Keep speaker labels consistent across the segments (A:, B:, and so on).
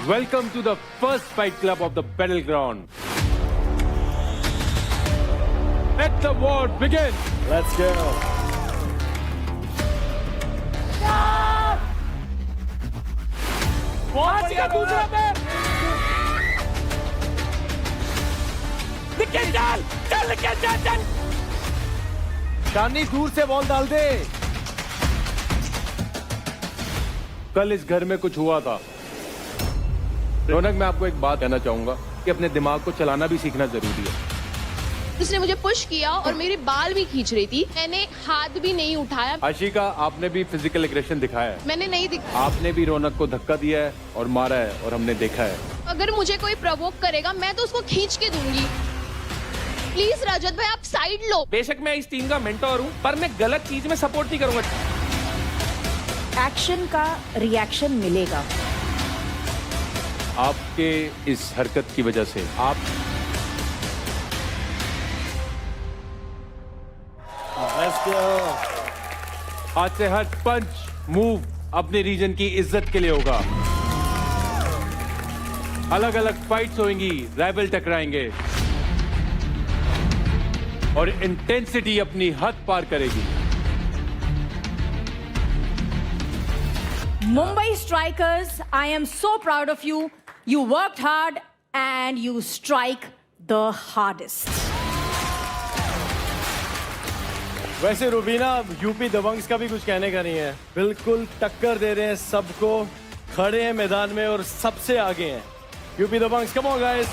A: Welcome to the first fight club of the battleground. Let the war begin.
B: Let's go.
A: आज का दूसरा पैर.
C: निकल चल चल निकल चल चल
B: शानी दूर से बॉल डाल दे.
A: कल इस घर में कुछ हुआ था. रौनक, मैं आपको एक बात कहना चाहूंगा कि अपने दिमाग को चलाना भी सीखना जरूरी है.
D: उसने मुझे पुश किया और मेरे बाल भी खींच रही थी. मैंने हाथ भी नहीं उठाया.
A: आशिका, आपने भी फिजिकल एग्रेशन दिखाया है.
D: मैंने नहीं दिखाया.
A: आपने भी रौनक को धक्का दिया है और मारा है और हमने देखा है.
D: अगर मुझे कोई प्रवोक करेगा मैं तो उसको खींच के दूंगी. प्लीज रजत भाई, आप साइड लो.
C: बेशक मैं इस टीम का मेंटोर हूँ, पर मैं गलत चीज में सपोर्ट नहीं करूंगा.
E: एक्शन का रिएक्शन मिलेगा.
A: आपके इस हरकत की वजह से आप
B: Let's go.
A: आज से हर पंच मूव अपने रीजन की इज्जत के लिए होगा. अलग अलग फाइट्स होंगी, राइवल टकराएंगे और इंटेंसिटी अपनी हद पार करेगी.
E: Mumbai Strikers, I am so proud of you. You worked hard and you strike the hardest.
B: वैसे रुबीना, यूपी दबंग्स का भी कुछ कहने का नहीं है. बिल्कुल टक्कर दे रहे हैं सबको, खड़े हैं मैदान में और सबसे आगे हैं. UP Dabangs, come on guys.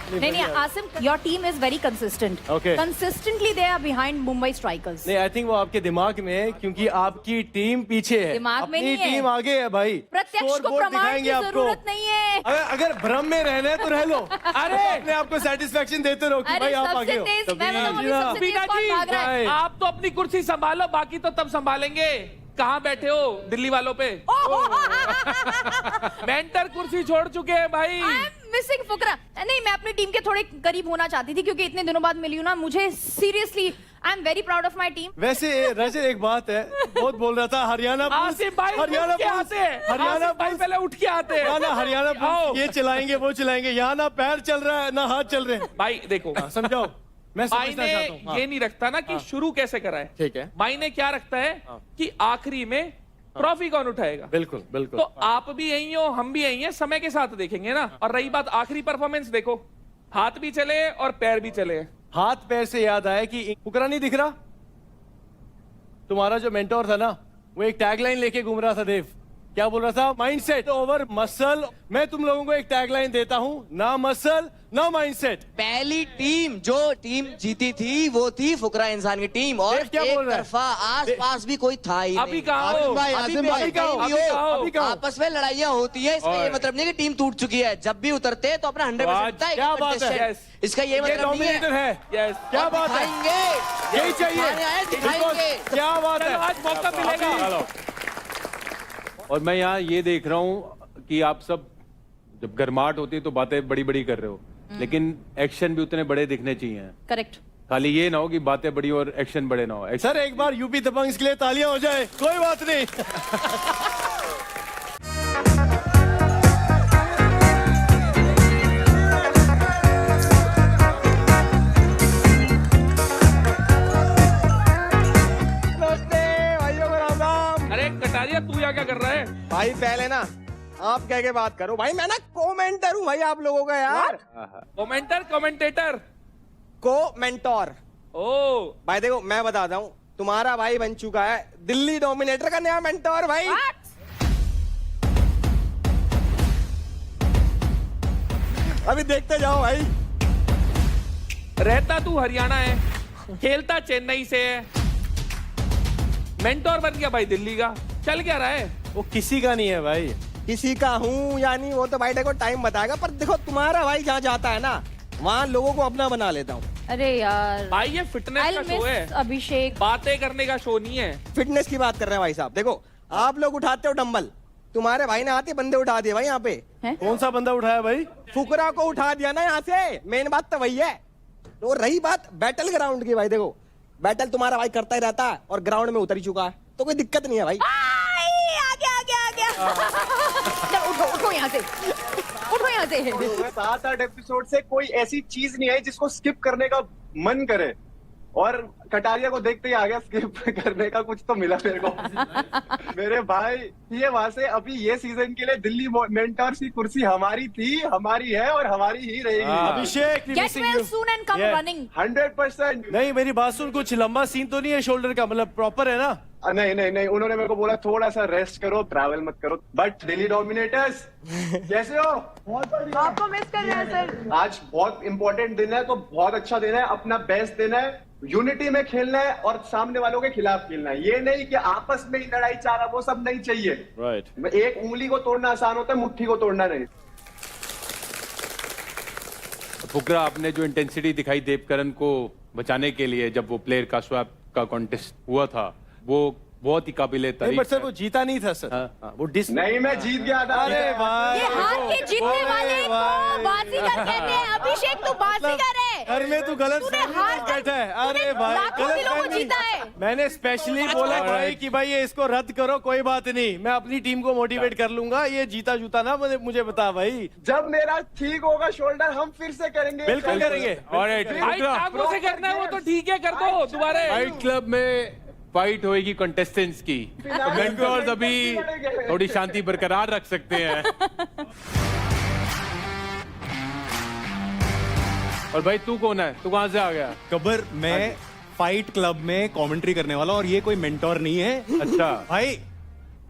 E: नहीं, Asim, your team is very consistent.
B: Okay.
E: Consistently they are behind Mumbai Strikers.
B: नहीं, आई थिंक वो आपके दिमाग में है, क्योंकि आपकी टीम पीछे है.
E: दिमाग में
B: अपनी
E: नहीं है.
B: टीम आगे है भाई.
E: प्रत्यक्ष को
B: Scoreboard
E: प्रमाण की
B: दिखाएंगे आपको.
E: जरूरत नहीं है.
B: अगर भ्रम में रहना है तो रह लो. अरे अपने आप को सेटिस्फेक्शन देते रहो कि
E: अरे
B: भाई आप
E: सबसे
B: आगे हो.
E: तेज, मैं बताऊं अभी सबसे तेज
C: बीना
E: कौन
C: जी,
E: भाग रहा है?
C: आप तो अपनी कुर्सी संभालो, बाकी तो तब संभालेंगे. कहाँ बैठे हो दिल्ली वालों पे? मेंटर कुर्सी छोड़ चुके हैं भाई.
E: मिसिंग फुकरा. नहीं, मैं अपनी टीम के थोड़े करीब होना चाहती थी क्योंकि इतने दिनों बाद मिली हूँ ना. मुझे seriously I am very proud of my team.
B: वैसे रजत, एक बात है, बहुत बोल रहा था हरियाणा पुलिस,
C: आसिफ भाई
B: हरियाणा
C: उठ के
B: पुलिस,
C: आते हैं.
B: हरियाणा
C: आसिफ भाई
B: पुलिस,
C: पहले उठ के आते हैं.
B: ना हरियाणा
C: आओ.
B: पुलिस ये चलाएंगे वो चलाएंगे. यहाँ ना पैर चल रहा है ना हाथ चल रहे हैं.
C: भाई देखो,
B: समझाओ, मैं समझना
C: मायने
B: चाहता हूँ. हाँ.
C: ये नहीं रखता ना कि शुरू कैसे करा है.
B: ठीक है.
C: मायने क्या रखता है कि आखिरी में ट्रॉफी कौन उठाएगा.
B: बिल्कुल बिल्कुल.
C: तो आप भी यही हो, हम भी यही हैं, समय के साथ देखेंगे ना. और रही बात आखिरी परफॉर्मेंस, देखो हाथ भी चले और पैर भी चले.
B: हाथ पैर से याद आया कि फुकरा नहीं दिख रहा. तुम्हारा जो मेंटोर था ना, वो एक टैगलाइन लेके घूम रहा था. देव, क्या बोल रहा था? Mindset over muscle. मैं तुम लोगों को एक टैगलाइन देता हूं, ना मसल ना माइंडसेट.
F: पहली टीम जो टीम जीती थी वो थी फुकरा इंसान की टीम, और
B: देख क्या बोल
F: एक
B: रहा है?
F: तरफा आस पास भी कोई था ही
C: अभी
F: नहीं.
C: कहाँ हो?
F: आसिम भाई,
B: अभी
F: आसिम भाई,
B: कहाँ हो?
F: कहीं
B: अभी
F: भी
B: कहाँ हो? अभी
F: हो,
B: कहाँ हो?
F: आपस में लड़ाइयाँ होती है. इसका ये मतलब नहीं कि टीम टूट चुकी है. जब भी उतरते हैं तो अपना 100% था.
B: क्या बात है?
C: Yes.
F: इसका ये
B: ये
F: मतलब नहीं
B: डोमिनेटर
F: है.
B: है.
C: यस,
B: क्या बात है?
F: दिखाएंगे,
B: यही चाहिए.
F: दिखाने आए, दिखाएंगे.
B: क्या बात है?
C: आज मौका मिलेगा.
A: और मैं यहाँ ये देख रहा हूँ कि आप सब जब गर्माहट होती है तो बातें बड़ी बड़ी कर रहे हो, लेकिन एक्शन भी उतने बड़े दिखने चाहिए.
E: करेक्ट.
A: खाली ये ना हो कि बातें बड़ी और एक्शन बड़े ना हो.
B: सर, एक बार यूपी दबंग्स के लिए तालियां हो जाए. कोई बात नहीं.
C: अरे कटारिया, तू यहाँ क्या कर रहा है?
G: भाई पहले ना आप कह के बात करो भाई. मैं ना कोमेंटर हूँ भाई आप लोगों का यार.
C: Commenter, commentator.
G: को मेंटोर.
C: ओ
G: भाई देखो, मैं बताता हूँ, तुम्हारा भाई बन चुका है दिल्ली डोमिनेटर का नया मेंटोर भाई. अभी देखते जाओ भाई.
C: रहता तू हरियाणा है, खेलता चेन्नई से है, मेंटोर बन गया भाई दिल्ली का. चल क्या रहा है?
B: वो किसी का नहीं है भाई.
G: किसी का हूँ या नहीं वो तो भाई देखो टाइम बताएगा. पर देखो तुम्हारा भाई जहाँ जाता है ना, वहाँ लोगों को अपना बना लेता हूँ.
E: अरे यार,
C: भाई ये फिटनेस
E: I'll
C: का शो
E: miss
C: है,
E: अभिषेक.
C: बातें करने का शो नहीं है.
G: फिटनेस की बात कर रहे हैं भाई साहब. देखो आप लोग उठाते हो डंबल, तुम्हारे भाई ने आते बंदे उठा दिए भाई यहाँ पे.
B: कौन सा बंदा उठाया भाई?
G: फुकरा को उठा दिया ना यहाँ से. मेन बात तो वही है. तो रही बात बैटल ग्राउंड की, भाई देखो बैटल तुम्हारा भाई करता ही रहता है और ग्राउंड में उतर ही चुका है, तो कोई दिक्कत नहीं है भाई.
E: आ गया आ गया आ गया. चलो उठो उठो यहाँ से, उठो यहाँ से।
H: 7-8 एपिसोड से कोई ऐसी चीज नहीं आई जिसको स्किप करने का मन करे, और कटारिया को देखते ही आ गया स्किप करने का कुछ तो मिला मेरे को। मेरे भाई ये वहां से अभी ये सीजन के लिए दिल्ली मेंटर्स की कुर्सी हमारी थी, हमारी है और हमारी ही रहेगी।
B: अभिषेक
E: Get well soon and come running.
H: 100%।
B: नहीं मेरी बात सुन, कुछ लंबा सीन तो नहीं है शोल्डर का, मतलब प्रॉपर है ना?
H: नहीं नहीं नहीं, उन्होंने मेरे को बोला थोड़ा सा रेस्ट करो, ट्रैवल मत करो। बट दिल्ली डोमिनेटर्स कैसे हो?
D: आपको मिस कर रहे हैं सर।
H: आज बहुत इंपॉर्टेंट दिन है, तो बहुत अच्छा दिन है, अपना बेस्ट देना है, यूनिटी में खेलना है और सामने वालों के खिलाफ खेलना है। ये नहीं कि आपस में ही लड़ाई चारा, वो सब नहीं चाहिए।
B: राइट।
H: एक उंगली को तोड़ना आसान होता है, मुट्ठी को तोड़ना नहीं।
A: फुकरा, आपने जो इंटेंसिटी दिखाई देवकरण को बचाने के लिए जब वो प्लेयर का स्वैप का कॉन्टेस्ट हुआ था, वो बहुत ही काबिले
B: नहीं
A: तारीफ
B: बट सर
A: है।
B: वो जीता नहीं था सर।
A: हाँ।
B: वो डिस
H: नहीं, मैं जीत गया था।
B: अरे भाई,
E: ये हार के जीतने वाले को बाजीगर कहते हैं। अभिषेक तू बाजीगर है।
B: घर में तू गलत
E: तूने
B: फहमी
E: हार
B: में
E: कर-
B: बैठा है।
E: तूने
B: अरे भाई
E: लाखों दिलों को
B: गलतफहमी।
E: जीता है।
B: मैंने स्पेशली बोला भाई कि भाई ये इसको रद्द करो, कोई बात नहीं, मैं अपनी टीम को मोटिवेट कर लूंगा। ये जीता जूता ना मुझे बता भाई।
H: जब मेरा ठीक होगा शोल्डर, हम फिर से करेंगे।
B: बिल्कुल करेंगे।
C: भाई टांगों से करना है वो तो ठीक है, कर दो दोबारा।
A: फाइट क्लब में फाइट होएगी कंटेस्टेंट्स की, तो मेंटर्स अभी थोड़ी शांति बरकरार रख सकते हैं। और भाई तू कौन है? तू कहां से आ गया?
I: गब्बर, मैं फाइट क्लब में कमेंट्री करने वाला, और ये कोई मेंटोर नहीं है।
A: अच्छा
I: भाई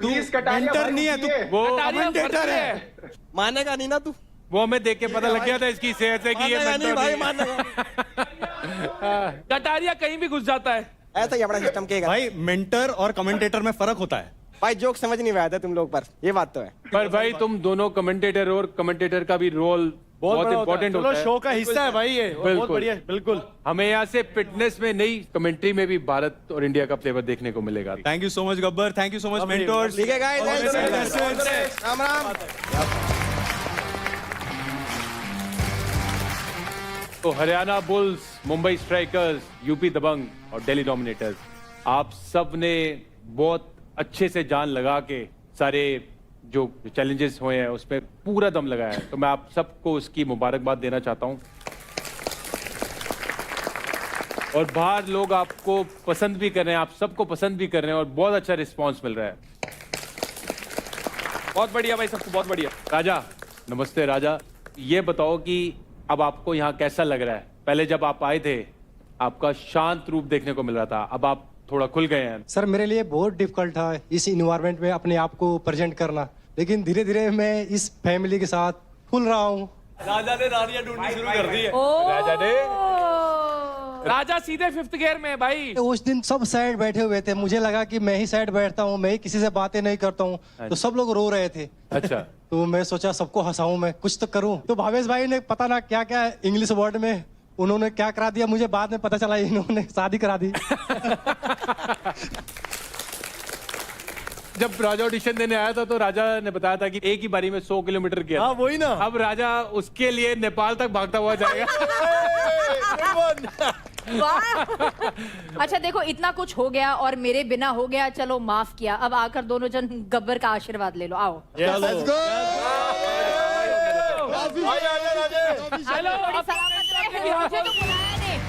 I: तू
H: Please, कटारिया
I: मेंटर
H: भाई,
I: नहीं है, तू
H: रुकिए।
A: वो
I: कमेंटेटर है।
G: मानेगा नहीं ना तू?
A: वो हमें देख के पता लग गया था इसकी सेहत से कि ये
G: मानेगा नहीं
A: mentor
G: भाई,
A: नहीं है।
G: मानेगा।
C: कटारिया कहीं भी घुस जाता है।
G: ऐसा ही अपना सिस्टम के
I: भाई मेंटर और कमेंटेटर में फर्क होता है।
G: भाई जोक समझ नहीं आया था तुम लोग पर, ये बात तो है।
A: पर भाई तुम दोनों कमेंटेटर हो, और कमेंटेटर का भी रोल बहुत
B: बड़ा होता है।
A: इंपॉर्टेंट
B: चलो,
A: होता है।
B: शो का हिस्सा है भाई ये, और बहुत
A: बिल्कुल।
B: बढ़िया, बिल्कुल।
A: हमें यहाँ से फिटनेस में नहीं, कमेंट्री में भी भारत और इंडिया का फ्लेवर देखने को मिलेगा।
I: Thank you so much Gabbar, thank you so much mentors.
G: ठीक है गाइस, राम राम।
A: तो Haryana Bulls, Mumbai Strikers, UP Dabang और दिल्ली डोमिनेटर्स, आप सब ने बहुत अच्छे से जान लगा के सारे जो चैलेंजेस हुए हैं उसमें पूरा दम लगाया है, तो मैं आप सबको उसकी मुबारकबाद देना चाहता हूं। और बाहर लोग आपको पसंद भी कर रहे हैं, आप सबको पसंद भी कर रहे हैं, और बहुत अच्छा रिस्पांस मिल रहा है।
C: बहुत बढ़िया भाई, सबको बहुत बढ़िया।
A: राजा, नमस्ते राजा। ये बताओ कि अब आपको यहाँ कैसा लग रहा है? पहले जब आप आए थे आपका शांत रूप देखने को मिल रहा था, अब आप थोड़ा खुल गए हैं।
J: सर मेरे लिए बहुत डिफिकल्ट था इस इन्वायरमेंट में अपने आप को प्रेजेंट करना, लेकिन धीरे धीरे मैं इस फैमिली के साथ खुल रहा हूँ।
B: राजा ने रानियां ढूंढनी शुरू कर दी है।
A: राजा ने
C: राजा सीधे 5th गियर में है भाई।
J: उस दिन सब साइड बैठे हुए थे, मुझे लगा कि मैं ही साइड बैठता हूँ, मैं ही किसी से बातें नहीं करता हूँ, तो सब लोग रो रहे थे।
A: अच्छा।
J: तो मैं सोचा सबको हंसाऊं, मैं कुछ तो करूं। तो भावेश भाई ने पता ना क्या क्या इंग्लिश वर्ड में उन्होंने क्या करा दिया, मुझे बाद में पता चला इन्होंने शादी करा दी।
A: जब राजा ऑडिशन देने आया था तो राजा ने बताया था कि एक ही बारी में 100 किलोमीटर किया।
B: हाँ वही ना।
A: अब राजा उसके लिए नेपाल तक भागता हुआ जाएगा।
E: वाह। अच्छा देखो, इतना कुछ हो गया और मेरे बिना हो गया, चलो माफ किया। अब आकर दोनों जन गब्बर का आशीर्वाद ले लो, आओ।
C: चलो
E: थोड़ी सलामत रहे, मुझे तो बुलाया नहीं।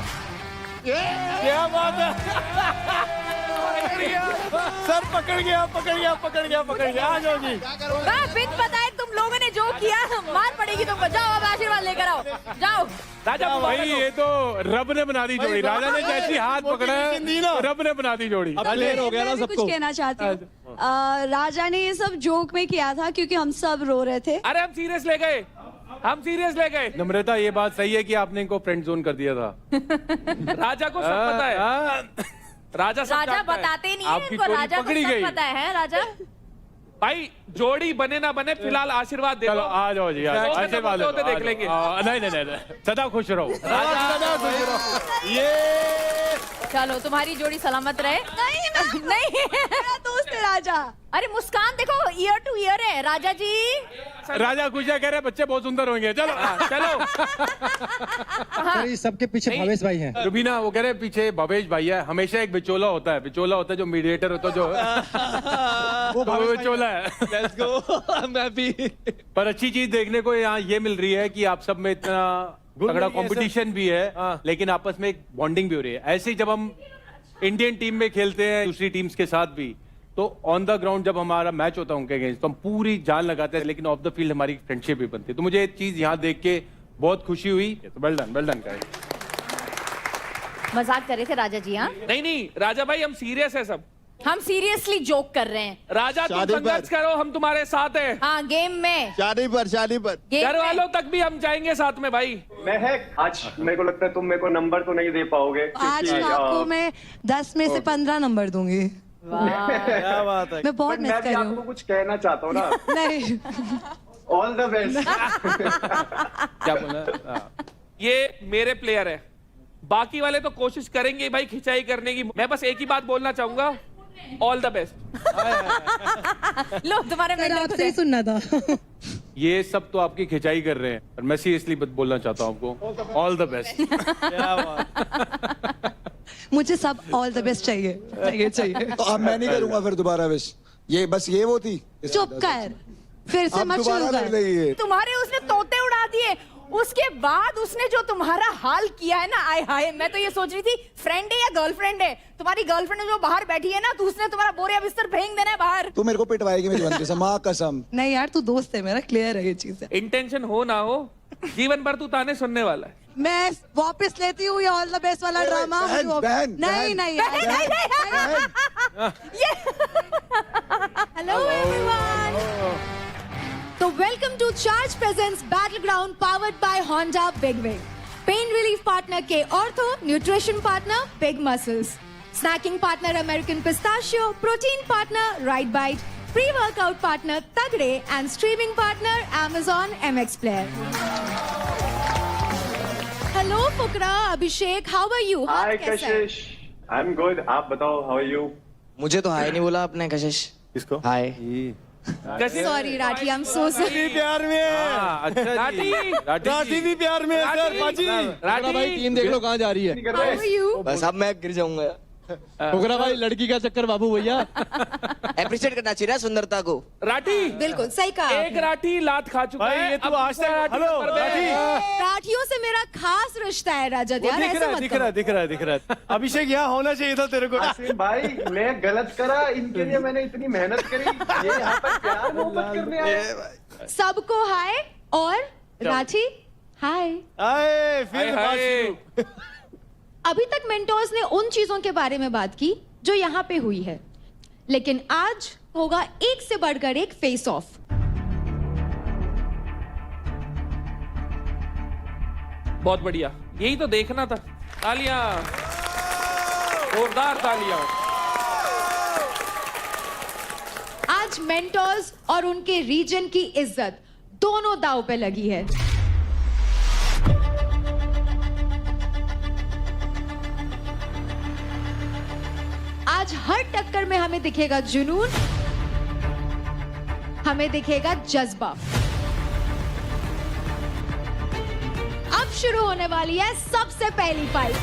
B: क्या बात है। सर पकड़ गया, पकड़ गया, पकड़ गया, पकड़ गया। आ जाओ जी।
E: बिन बताए तुम लोगों ने जो किया, मार पड़ेगी तुमको। जाओ अब आशीर्वाद लेकर आओ, जाओ।
C: राजा
A: भाई ये तो रब ने बना दी जोड़ी। राजा ने जैसी हाथ पकड़ा है, रब ने बना दी जोड़ी।
J: क्लियर हो गया ना
K: मैं भी
J: सबको।
K: कुछ कहना चाहती हूँ। राजा ने ये सब जोक में किया था क्योंकि हम सब रो रहे थे।
C: अरे हम सीरियस ले गए, हम सीरियस ले गए।
A: नम्रता, ये बात सही है कि आपने इनको फ्रेंड जोन कर दिया था।
C: राजा को सब पता है। राजा सब
E: राजा
C: जानता है।
E: बताते नहीं है
A: आपकी
E: इनको,
A: चोरी
E: राजा को
A: पकड़ी
E: सब
A: गई।
E: पता है राजा।
C: भाई जोड़ी बने ना बने, फिलहाल आशीर्वाद दे
A: चलो
C: दो।
A: आ जाओ जी, आशीर्वाद
C: होते
A: लो,
C: देख लेंगे।
A: नहीं नहीं नहीं, सदा खुश रहो।
B: ये
E: चलो तुम्हारी जोड़ी सलामत रहे।
K: नहीं
E: नहीं
K: मेरा दोस्त है राजा।
E: अरे मुस्कान देखो ईयर टू ईयर है राजा जी।
A: राजा खुशिया कह रहे बच्चे बहुत सुंदर होंगे। चलो
C: चलो
J: सर, इस सबके पीछे भावेश भाई हैं।
A: रुबीना वो कह रहे पीछे भवेश भाई है। हमेशा एक बिचौला होता है, बिचौला होता है जो मीडिएटर होता है जो
J: वो
A: तो वो बिचौला है।
B: Let's go. मैं भी
A: पर अच्छी चीज देखने को यहाँ ये मिल रही है कि आप सब में इतना
B: गुड
A: तगड़ा
B: मिल रही है,
A: कंपटीशन भी है,
B: हाँ।
A: लेकिन आपस में एक बॉन्डिंग भी हो रही है। ऐसे ही जब हम इंडियन टीम में खेलते हैं दूसरी टीम्स के साथ भी, तो ऑन द ग्राउंड जब हमारा मैच होता है उनके अगेंस्ट तो हम पूरी जान लगाते हैं, लेकिन ऑफ द फील्ड हमारी फ्रेंडशिप भी बनती है। तो मुझे एक चीज यहाँ देख के बहुत खुशी हुई। तो वेल डन गाइस।
E: मजाक कर रहे थे राजा जी। हाँ
C: नहीं राजा भाई हम सीरियस है सब।
E: हम सीरियसली जोक कर रहे हैं।
C: राजा तुम संघर्ष करो, हम तुम्हारे साथ हैं।
E: हाँ गेम में
G: शादी पर
E: गेम
C: घर
E: में।
C: वालों तक भी हम जाएंगे साथ में भाई।
H: महक, आज मेरे को लगता है तुम मेरे को नंबर तो नहीं दे पाओगे
K: आज
H: क्योंकि,
K: आपको मैं 10 में से 15 नंबर दूंगी।
B: क्या बात है।
K: मैं बहुत मिस
H: मैं
K: कर
H: भी
K: रही
H: आपको
K: हूँ।
H: कुछ कहना चाहता हूँ ना।
K: नहीं
H: ऑल द बेस्ट।
A: क्या बोला?
C: ये मेरे प्लेयर है, बाकी वाले तो कोशिश करेंगे भाई खिंचाई करने की। मैं बस एक ही बात बोलना चाहूंगा, ऑल द बेस्ट।
E: लो तुम्हारे मेंटर
K: आपसे ही सुनना था।
A: ये सब तो आपकी खिंचाई कर रहे हैं, और मैं सीरियसली बोलना चाहता हूँ आपको ऑल द बेस्ट।
B: क्या बात।
K: मुझे सब ऑल द बेस्ट चाहिए चाहिए।
G: तो अब मैं नहीं करूंगा फिर दोबारा विश। ये बस ये वो थी।
K: चुप कर, फिर से
G: अब
K: मत शुरू
G: दोबारा कर
K: कर।
G: रही है।
E: तुम्हारे उसने तोते उड़ा दिए, उसके बाद उसने जो तुम्हारा हाल किया है ना, आय हाय। मैं तो ये सोच रही थी फ्रेंड है या गर्लफ्रेंड है। तुम्हारी गर्लफ्रेंड जो बाहर बैठी है ना, तो उसने तुम्हारा बोरिया बिस्तर फेंक देना है बाहर।
G: तू मेरे को पिटवाएगी मेरी बनती से, माँ कसम।
K: नहीं यार तू दोस्त है मेरा, क्लियर है ये चीज है।
C: इंटेंशन हो ना हो, जीवन भर तू ताने सुनने वाला है।
K: मैं वापस लेती हूँ ये ऑल द बेस्ट वाला ड्रामा। नहीं नहीं
E: हेलो एवरीवन, तो welcome to Charge presents Battleground powered by Honda Big Wig. Pain relief partner के Ortho, nutrition partner Big Muscles, snacking partner American Pistachio, protein partner Right Bite, pre workout partner तगड़े and streaming partner Amazon MX player. Hello Fukra, Abhishek, how are you?
H: Hi Kashish, I am good. आप बताओ, how are you?
F: मुझे तो हाय नहीं बोला आपने कशिश।
B: किसको?
F: Hi.
E: Sorry Rathi, I am so sorry.
B: प्यार में है।
A: अच्छा
C: राठी,
B: राठी भी प्यार में है सर। बाजी
C: राठी
G: भाई टीम देख लो कहाँ जा रही है।
E: How are you?
F: बस अब मैं गिर जाऊंगा।
G: फुकरा भाई लड़की का चक्कर बाबू भैया।
F: अप्रिशिएट करना चाहिए ना सुंदरता को।
C: राठी
E: बिल्कुल सही कहा।
C: एक राठी लात खा चुका
B: भाई
C: है।
B: ये तू
C: अब
B: आज
C: दूसरा
B: तक।
C: राठी
B: हेलो
C: नंबर दे।
B: राठी।
E: राठियों से मेरा खास रिश्ता है राजत यार, ऐसे मत
B: दिख
E: करो।
B: रहा है। अभिषेक यहाँ होना चाहिए था तेरे को।
H: आसिम भाई, मैं गलत करा, इनके लिए मैंने इतनी मेहनत करी, ये यहाँ पर प्यार मोहब्बत करने आए।
E: सबको हाय और राठी हाय।
B: आए फिर
C: हाय,
B: बात
C: हाय।
B: शुरू।
E: अभी तक मेंटोर्स ने उन चीजों के बारे में बात की जो यहाँ पे हुई है, लेकिन आज होगा एक से बढ़कर एक फेस ऑफ।
C: बहुत बढ़िया, यही तो देखना था। तालियां, जोरदार तालियां।
E: आज मेंटोर्स और उनके रीजन की इज्जत दोनों दांव पे लगी है। आज हर टक्कर में हमें दिखेगा जुनून, हमें दिखेगा जज्बा। अब शुरू होने वाली है सबसे पहली फाइट।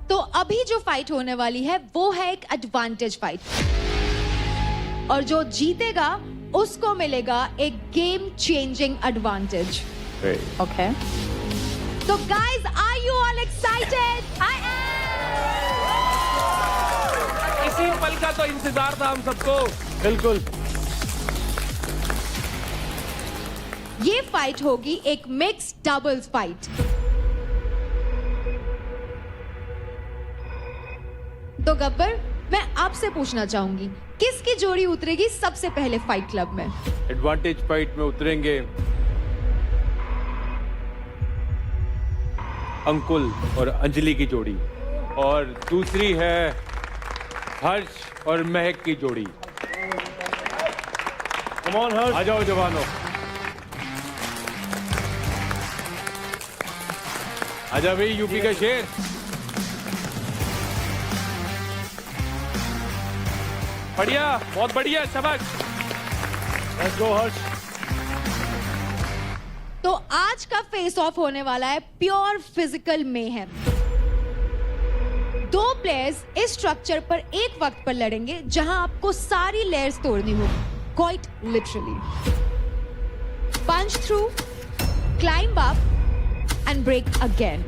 E: तो अभी जो फाइट होने वाली है वो है एक एडवांटेज फाइट, और जो जीतेगा उसको मिलेगा एक गेम चेंजिंग एडवांटेज। ओके, तो guys, are you all excited? I am.
C: इसी पल का तो इंतजार था हम सबको।
B: बिल्कुल।
E: ये फाइट होगी एक मिक्स डबल्स फाइट। तो गब्बर, मैं आपसे पूछना चाहूंगी, किसकी जोड़ी उतरेगी सबसे पहले फाइट क्लब में?
A: एडवांटेज फाइट में उतरेंगे अंकुल और अंजलि की जोड़ी, और दूसरी है हर्ष और महक की जोड़ी।
B: कम ऑन हर्ष।
A: आ जाओ जवानों। आजा भाई यूपी का शेर।
C: बढ़िया, बहुत बढ़िया, शाबाश।
B: लेट्स गो हर्ष।
E: तो आज का फेस ऑफ होने वाला है प्योर फिजिकल मेहम। दो प्लेयर्स इस स्ट्रक्चर पर एक वक्त पर लड़ेंगे जहां आपको सारी लेयर्स तोड़नी होगी, quite literally. Punch through, climb up and break again.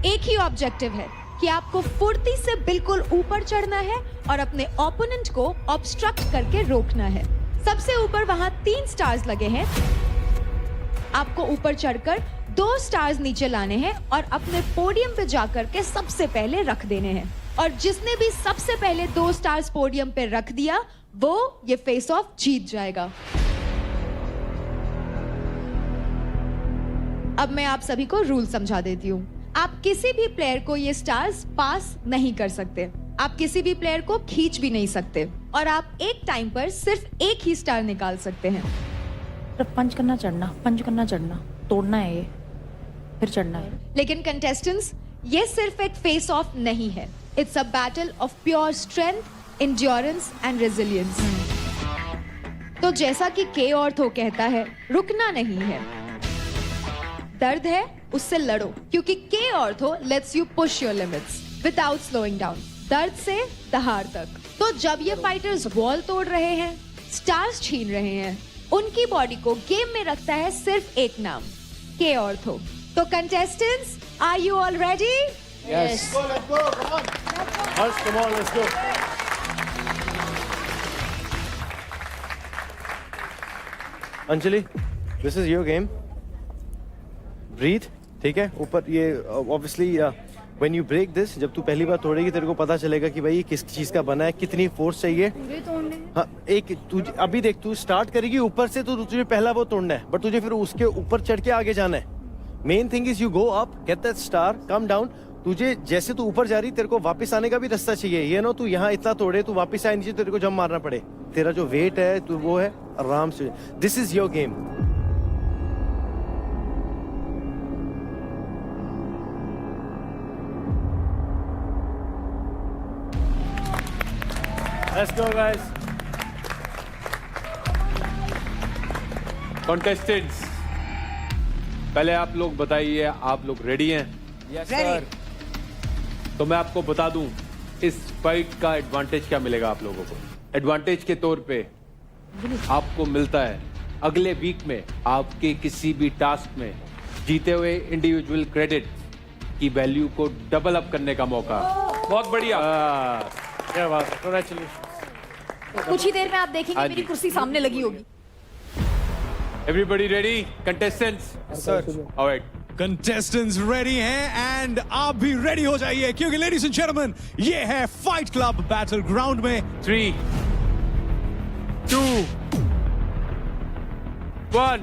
E: एक ही ऑब्जेक्टिव है कि आपको फुर्ती से बिल्कुल ऊपर चढ़ना है और अपने ओपोनेंट को ऑब्स्ट्रक्ट करके रोकना है। सबसे ऊपर वहां 3 स्टार्स लगे हैं। आपको ऊपर चढ़कर 2 स्टार्स नीचे लाने हैं और अपने पोडियम पे जाकर के सबसे पहले रख देने हैं। और जिसने भी सबसे पहले 2 स्टार्स पोडियम पे रख दिया वो ये फेस ऑफ जीत जाएगा। अब मैं आप सभी को रूल समझा देती हूँ। आप किसी भी प्लेयर को ये स्टार्स पास नहीं कर सकते, आप किसी भी प्लेयर को खींच भी नहीं सकते और आप एक टाइम पर सिर्फ एक ही स्टार निकाल सकते हैं।
L: पंच करना चढ़ना, तोड़ना है ये, फिर चढ़ना है।
E: लेकिन कंटेस्टेंट्स, ये सिर्फ एक फेस ऑफ नहीं है, it's a battle of pure strength, endurance and resilience. तो जैसा कि के ऑर्थो कहता है, रुकना नहीं है। दर्द है उससे लड़ो, क्योंकि के ortho let's you push your limits without slowing down. दर्द से दहाड़ तक। तो जब ये फाइटर्स वॉल तोड़ रहे हैं, स्टार्स छीन रहे हैं, उनकी बॉडी को गेम में रखता है सिर्फ एक नाम, के ऑर्थो। तो contestants, are you all ready?
B: Yes. Let's go, come on. Harsh, come on, let's go. Anjali, this is your game. Breathe, ठीक है? ऊपर ये obviously when you break this, जब तू पहली बार तोड़ेगी तेरे को पता चलेगा कि भाई ये किस चीज का बना है, कितनी फोर्स चाहिए। हाँ, एक तू अभी देख, तू स्टार्ट करेगी ऊपर से तो तुझे पहला वो तोड़ना है, बट तुझे फिर उसके ऊपर चढ़ के आगे जाना है। Main thing is you go up, get that star, come down. तुझे जैसे तू ऊपर जा रही, तेरे को वापस आने का भी रास्ता चाहिए। ये ना तू यहाँ इतना तोड़े, तू वापस आए नीचे, तेरे को जंप मारना पड़े। तेरा जो वेट है तू वो है आराम से। This is your game. Let's go, guys.
A: Contestants, पहले आप लोग बताइए, आप लोग रेडी हैं?
F: Yes sir.
A: तो मैं आपको बता दूं, इस फाइट का एडवांटेज क्या मिलेगा आप लोगों को। एडवांटेज के तौर पे आपको मिलता है अगले वीक में आपके किसी भी टास्क में जीते हुए इंडिविजुअल क्रेडिट की वैल्यू को डबल अप करने का मौका।
C: बहुत बढ़िया।
B: क्या बात, कांग्रेचुलेशन।
L: कुछ ही देर में आप देखेंगे मेरी कुर्सी सामने लगी होगी।
A: Everybody ready? Contestants?
I: Sir.
A: Alright,
I: contestants ready हैं एंड आप भी रेडी हो जाइए, क्योंकि लेडीज एंड जेंटलमैन, ये है फाइट क्लब बैटल ग्राउंड में
A: 3, 2, 1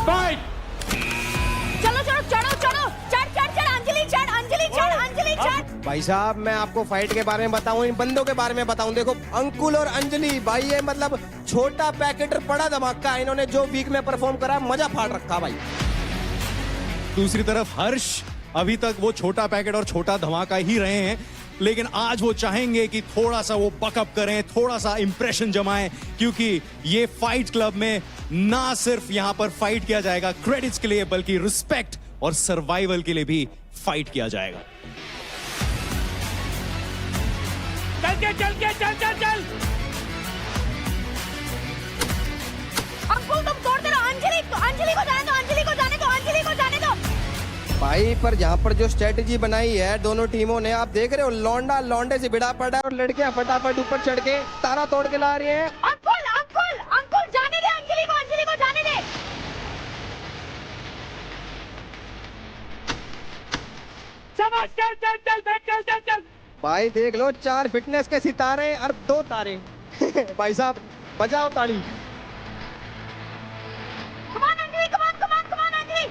A: फाइट।
L: चलो चलो, चढ़ो चढ़ो, चढ़ चढ़ चढ़, अंजलि चढ़, अंजलि चढ़, अंजलि चढ़।
G: भाई साहब, मैं आपको फाइट के बारे में बताऊं, इन बंदों के बारे में बताऊं। देखो, अंकुल और अंजलि भाई, ये मतलब छोटा पैकेट बड़ा धमाका। इन्होंने जो वीक में परफॉर्म करा, मजा फाड़ रखा भाई।
I: दूसरी तरफ हर्ष, अभी तक वो छोटा पैकेट और छोटा धमाका ही रहे हैं, लेकिन आज वो चाहेंगे कि थोड़ा सा वो बकअप करें, थोड़ा सा इंप्रेशन जमाएं, क्योंकि ये फाइट क्लब में ना सिर्फ यहां पर फाइट किया जाएगा क्रेडिट्स के लिए, बल्कि रिस्पेक्ट और सर्वाइवल के लिए भी फाइट किया जाएगा।
C: चल चल।
L: अंकुल तुम तोड़ते रहो, अंजलि को जाने दो, अंजलि को जाने दो, अंजलि को जाने दो।
G: भाई, पर यहाँ पर जो स्ट्रेटेजी बनाई है दोनों टीमों ने, आप देख रहे हो, लौंडा लौंडे से भिड़ा पड़ा है और लड़कियां फटाफट ऊपर चढ़ के तारा तोड़ के ला रही हैं।
L: अंकुल अंकुल अंकुल, जाने दे अंजलि को जाने दे।
C: चल।
G: भाई देख लो, 4 फिटनेस के सितारे और 2 तारे। भाई साहब, बजाओ ताली।
L: Come on, Anjali, come on, Anjali.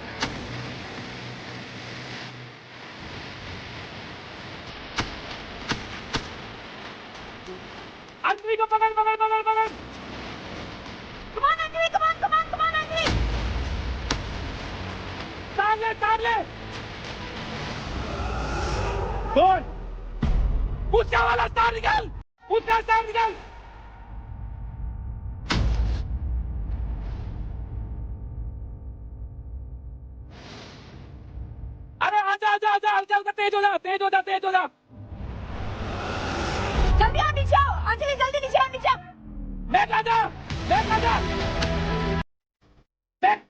C: Anjali को पकड़।
L: Come on,
C: तेज हो जा, तेज हो जा, तेज हो जा।
L: जल्दी आओ, नीचे आओ अंजलि, जल्दी नीचे आओ, नीचे आओ।
C: बैक आ जा, बैक आ जा, बैक।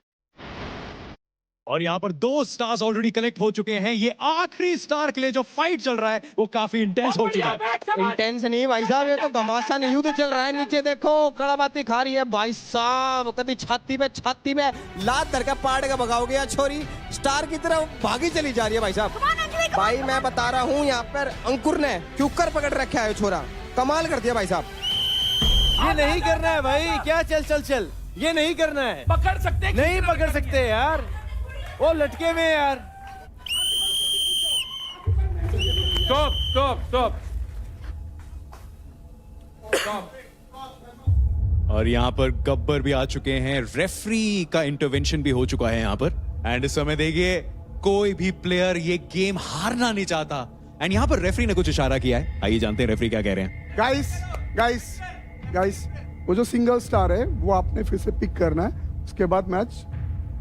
I: और यहाँ पर 2 स्टार्स ऑलरेडी कलेक्ट हो चुके हैं। ये आखिरी स्टार के लिए जो फाइट चल रहा है वो काफी इंटेंस हो चुका है।
G: इंटेंस नहीं भाई साहब, ये तो घमासान युद्ध चल रहा है। नीचे देखो कड़ाबाती खा रही है भाई साहब, कभी छाती में लात धर के पाड़ के भगाओगे या छोरी स्टार की तरफ भागी चली जा रही है भाई साहब। भाई मैं बता रहा हूँ यहाँ पर अंकुर ने क्यूकर पकड़ रखा है, छोरा कमाल कर दिया भाई साहब।
B: ये नहीं करना है भाई, क्या चल ये नहीं करना है।
C: पकड़ सकते,
B: नहीं पकड़ सकते यार, वो लटके में यार।
A: Stop stop stop stop.
I: और यहाँ पर गब्बर भी आ चुके हैं, रेफरी का इंटरवेंशन भी हो चुका है यहाँ पर। एंड इस समय देखिए कोई भी प्लेयर ये गेम हारना नहीं चाहता। एंड यहाँ पर रेफरी ने कुछ इशारा किया है, आइए जानते हैं रेफरी क्या कह रहे हैं।
M: गाइस वो जो सिंगल स्टार है वो आपने फिर से पिक करना है, उसके बाद मैच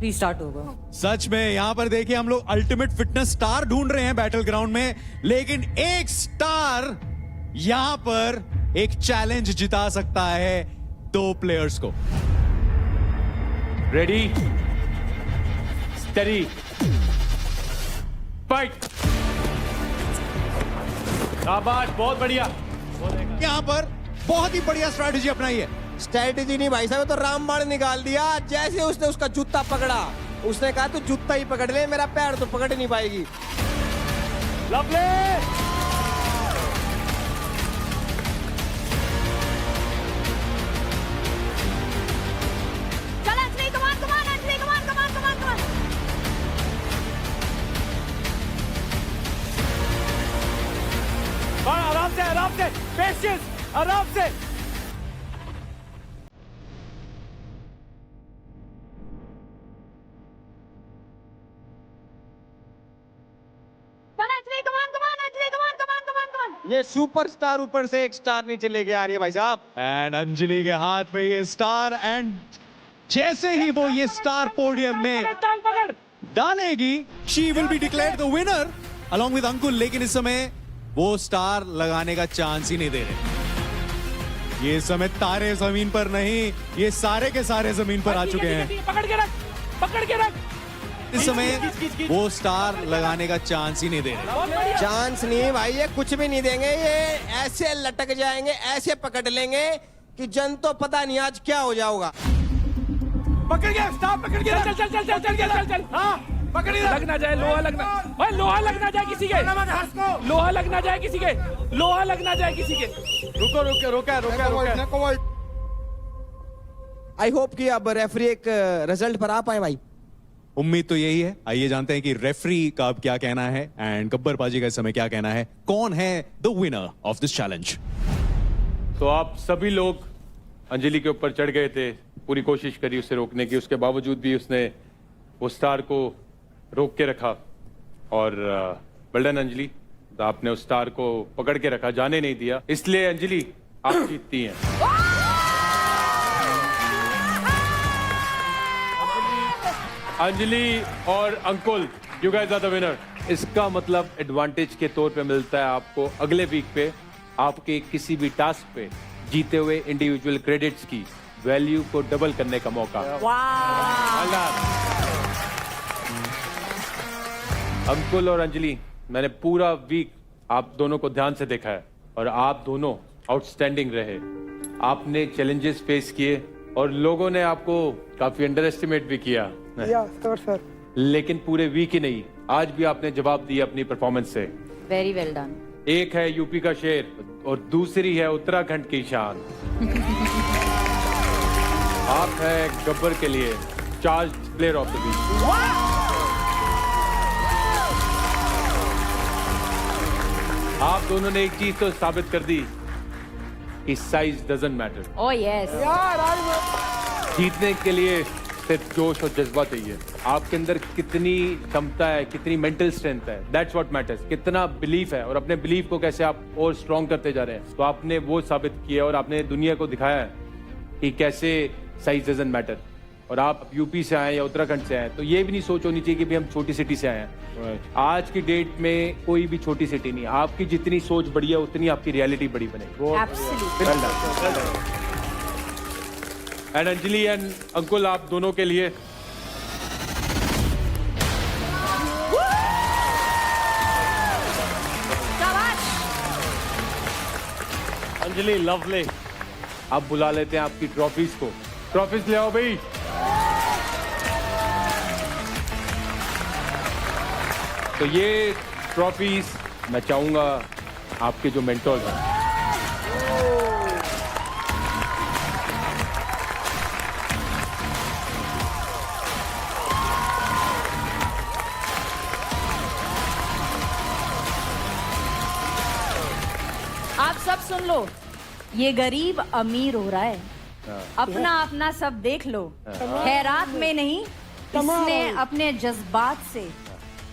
F: रीस्टार्ट होगा।
I: सच में यहाँ पर देखिए हम लोग अल्टीमेट फिटनेस स्टार ढूंढ रहे हैं बैटल ग्राउंड में, लेकिन एक स्टार यहाँ पर एक चैलेंज जिता सकता है 2 प्लेयर्स को।
A: Ready steady fight. शाबाश, बहुत बढ़िया।
I: यहाँ पर बहुत ही बढ़िया स्ट्रैटेजी अपनाई है।
G: स्ट्रैटेजी नहीं भाई साहब, तो रामबाण निकाल दिया। जैसे उसने उसका जूता पकड़ा, उसने कहा तू जूता ही पकड़ ले, मेरा पैर तो पकड़ नहीं पाएगी।
B: लवली
L: चल अंजलि, कमान अंजलि, कमान।
B: आराम से पेशेंस, आराम से।
G: ये सुपरस्टार ऊपर से एक स्टार नीचे लेके आ रही है भाई साहब।
I: एंड अंजलि के हाथ में ये स्टार, एंड जैसे ही वो ये स्टार पोडियम में डालेगी, she will be declared the winner along with Ankul. लेकिन इस समय वो स्टार लगाने का चांस ही नहीं दे रहे। ये समय तारे जमीन पर नहीं, ये सारे के सारे जमीन पर आ चुके हैं।
C: पकड़ के रख।
I: इस समय वो स्टार लगाने का चांस ही नहीं दे रहे।
G: चांस नहीं भाई, ये कुछ भी नहीं देंगे। ये ऐसे लटक जाएंगे, ऐसे पकड़ लेंगे कि जन तो पता नहीं आज क्या हो जाओगा।
B: पकड़ गया स्टार, पकड़ गया।
C: चल।
B: हाँ पकड़ गया।
C: लग ना जाए, लोहा लगना, भाई लोहा लग ना जाए किसी के, लोहा लग ना जाए किसी के, लोहा लग ना जाए किसी के।
B: रुको।
G: आई होप कि अब रेफरी एक रिजल्ट पर आ पाए भाई।
I: उम्मीद तो यही है। आइए जानते हैं कि रेफरी का अब क्या कहना है एंड गब्बर पाजी का इस समय क्या कहना है। कौन है the winner of this challenge?
A: तो आप सभी लोग अंजलि के ऊपर चढ़ गए थे, पूरी कोशिश करी उसे रोकने की, उसके बावजूद भी उसने वो स्टार को रोक के रखा। और वेल डन अंजलि, आपने उस स्टार को पकड़ के रखा, जाने नहीं दिया, इसलिए अंजलि आप जीतती हैं। अंजलि और Ankul, you guys are the winner. इसका मतलब एडवांटेज के तौर पे मिलता है आपको अगले वीक पे आपके किसी भी टास्क पे जीते हुए इंडिविजुअल क्रेडिट्स की वैल्यू को डबल करने का मौका। अंकुल और अंजलि, मैंने पूरा वीक आप दोनों को ध्यान से देखा है और आप दोनों आउटस्टैंडिंग रहे। आपने चैलेंजेस फेस किए और लोगों ने आपको काफी अंडर एस्टिमेट भी किया,
M: सर।
A: लेकिन पूरे वीक ही नहीं, आज भी आपने जवाब दिया अपनी परफॉर्मेंस से।
F: Very well done.
A: एक है यूपी का शेर और दूसरी है उत्तराखंड की शान। आप है गब्बर के लिए charge player of the week. आप दोनों ने एक चीज तो साबित कर दी कि size doesn't matter.
F: Oh yes.
A: जीतने के लिए सिर्फ जोश और जज्बा चाहिए। आपके अंदर कितनी क्षमता है, कितनी मेंटल स्ट्रेंथ है, दैट्स व्हाट मैटर्स। कितना बिलीफ है और अपने बिलीफ को कैसे आप और स्ट्रॉन्ग करते जा रहे हैं। तो आपने वो साबित किया और आपने दुनिया को दिखाया है कि कैसे साइज डजंट मैटर। और आप यूपी से आए या उत्तराखंड से आए, तो ये भी नहीं सोच होनी चाहिए कि भाई हम छोटी सिटी से आए हैं। आज की डेट में कोई भी छोटी सिटी नहीं, आपकी जितनी सोच बड़ी है उतनी आपकी रियलिटी बड़ी बनेगी। एंड अंजलि एंड अंकुल, आप दोनों के लिए
B: अंजलि लवली।
A: आप बुला लेते हैं आपकी ट्रॉफीज को। ट्रॉफीज ले आओ भाई। तो ये ट्रॉफीज मैं चाहूंगा आपके जो मेंटोर्स हैं,
L: आप सब सुन लो, ये गरीब अमीर हो रहा है, अपना अपना सब देख लो। खैरात में नहीं, इसने अपने जज्बात से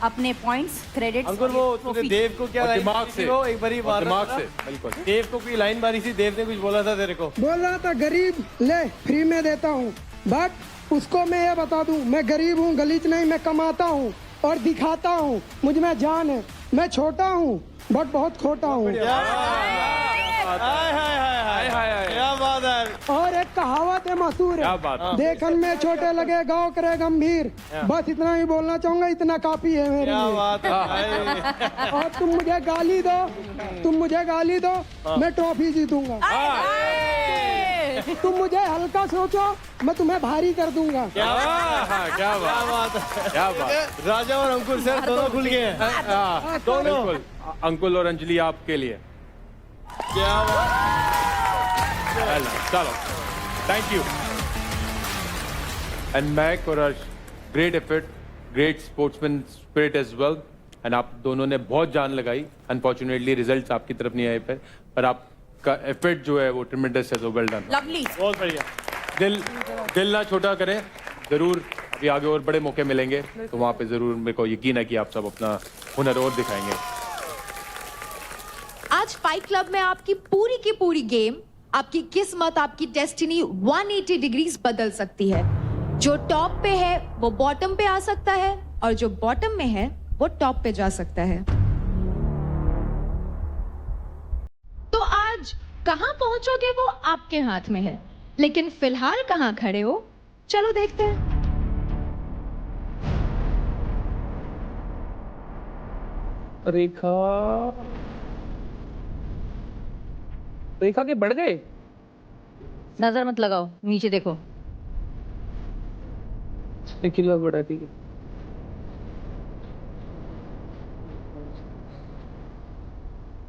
L: अपने पॉइंट्स क्रेडिट।
B: अंकुल वो तूने देव को क्या लाइन
A: दिमाग
B: मारी
A: से,
B: थी वो एक बारी मार
A: दिमाग से, बिल्कुल।
B: देव को कोई लाइन मारी थी, देव ने कुछ बोला था तेरे को।
M: बोल रहा था गरीब ले फ्री में देता हूँ, बट उसको मैं ये बता दूं, मैं गरीब हूँ, गलीच नहीं, मैं कमाता हूँ और दिखाता हूँ, मुझ में जान है। मैं छोटा हूँ बट बहुत खोटा हूँ।
B: क्या बात है।
M: और एक कहावत है मशहूर
A: क्या
M: है,
A: बात है।
M: देखन में छोटे लगे गाँव करे गंभीर। बस इतना ही बोलना चाहूंगा, इतना काफी है मेरे
B: क्या
M: लिए।
B: बात है।
M: और तुम मुझे गाली दो, मैं ट्रॉफी जीतूंगा। तुम मुझे हल्का सोचो, मैं तुम्हें भारी कर दूंगा।
A: क्या बात है, क्या बात।
B: राजा और अंकुर सर दोनों खुल गए हैं।
A: दोनों बिल्कुल। अंकुल और अंजलि आपके लिए।
B: क्या बात।
A: चलो, थैंक यू। एंड मैक और Arsh, great effort, great sportsman spirit as well. And आप दोनों ने बहुत जान लगाई। अनफॉर्चुनेटली रिजल्ट्स आपकी तरफ नहीं आए पर आपका एफर्ट जो है वो ट्रिमेंडस है। So well done.
L: लवली।
B: बहुत बढ़िया।
A: दिल ना छोटा करें, जरूर अभी आगे और बड़े मौके मिलेंगे, तो वहां पे जरूर मेरे को यकीन है कि आप सब अपना हुनर और दिखाएंगे।
E: आज फाइट क्लब में आपकी पूरी की पूरी गेम, आपकी किस्मत, आपकी डेस्टिनी 180 डिग्रीज बदल सकती है। जो टॉप पे है वो बॉटम पे आ सकता है, और जो बॉटम में है वो टॉप पे जा सकता है। तो आज कहां पहुंचोगे वो आपके हाथ में है, लेकिन फिलहाल कहां खड़े हो, चलो देखते हैं।
C: रेखा के बढ़ गए।
L: नजर मत लगाओ, नीचे देखो।
C: बढ़ा, ठीक है।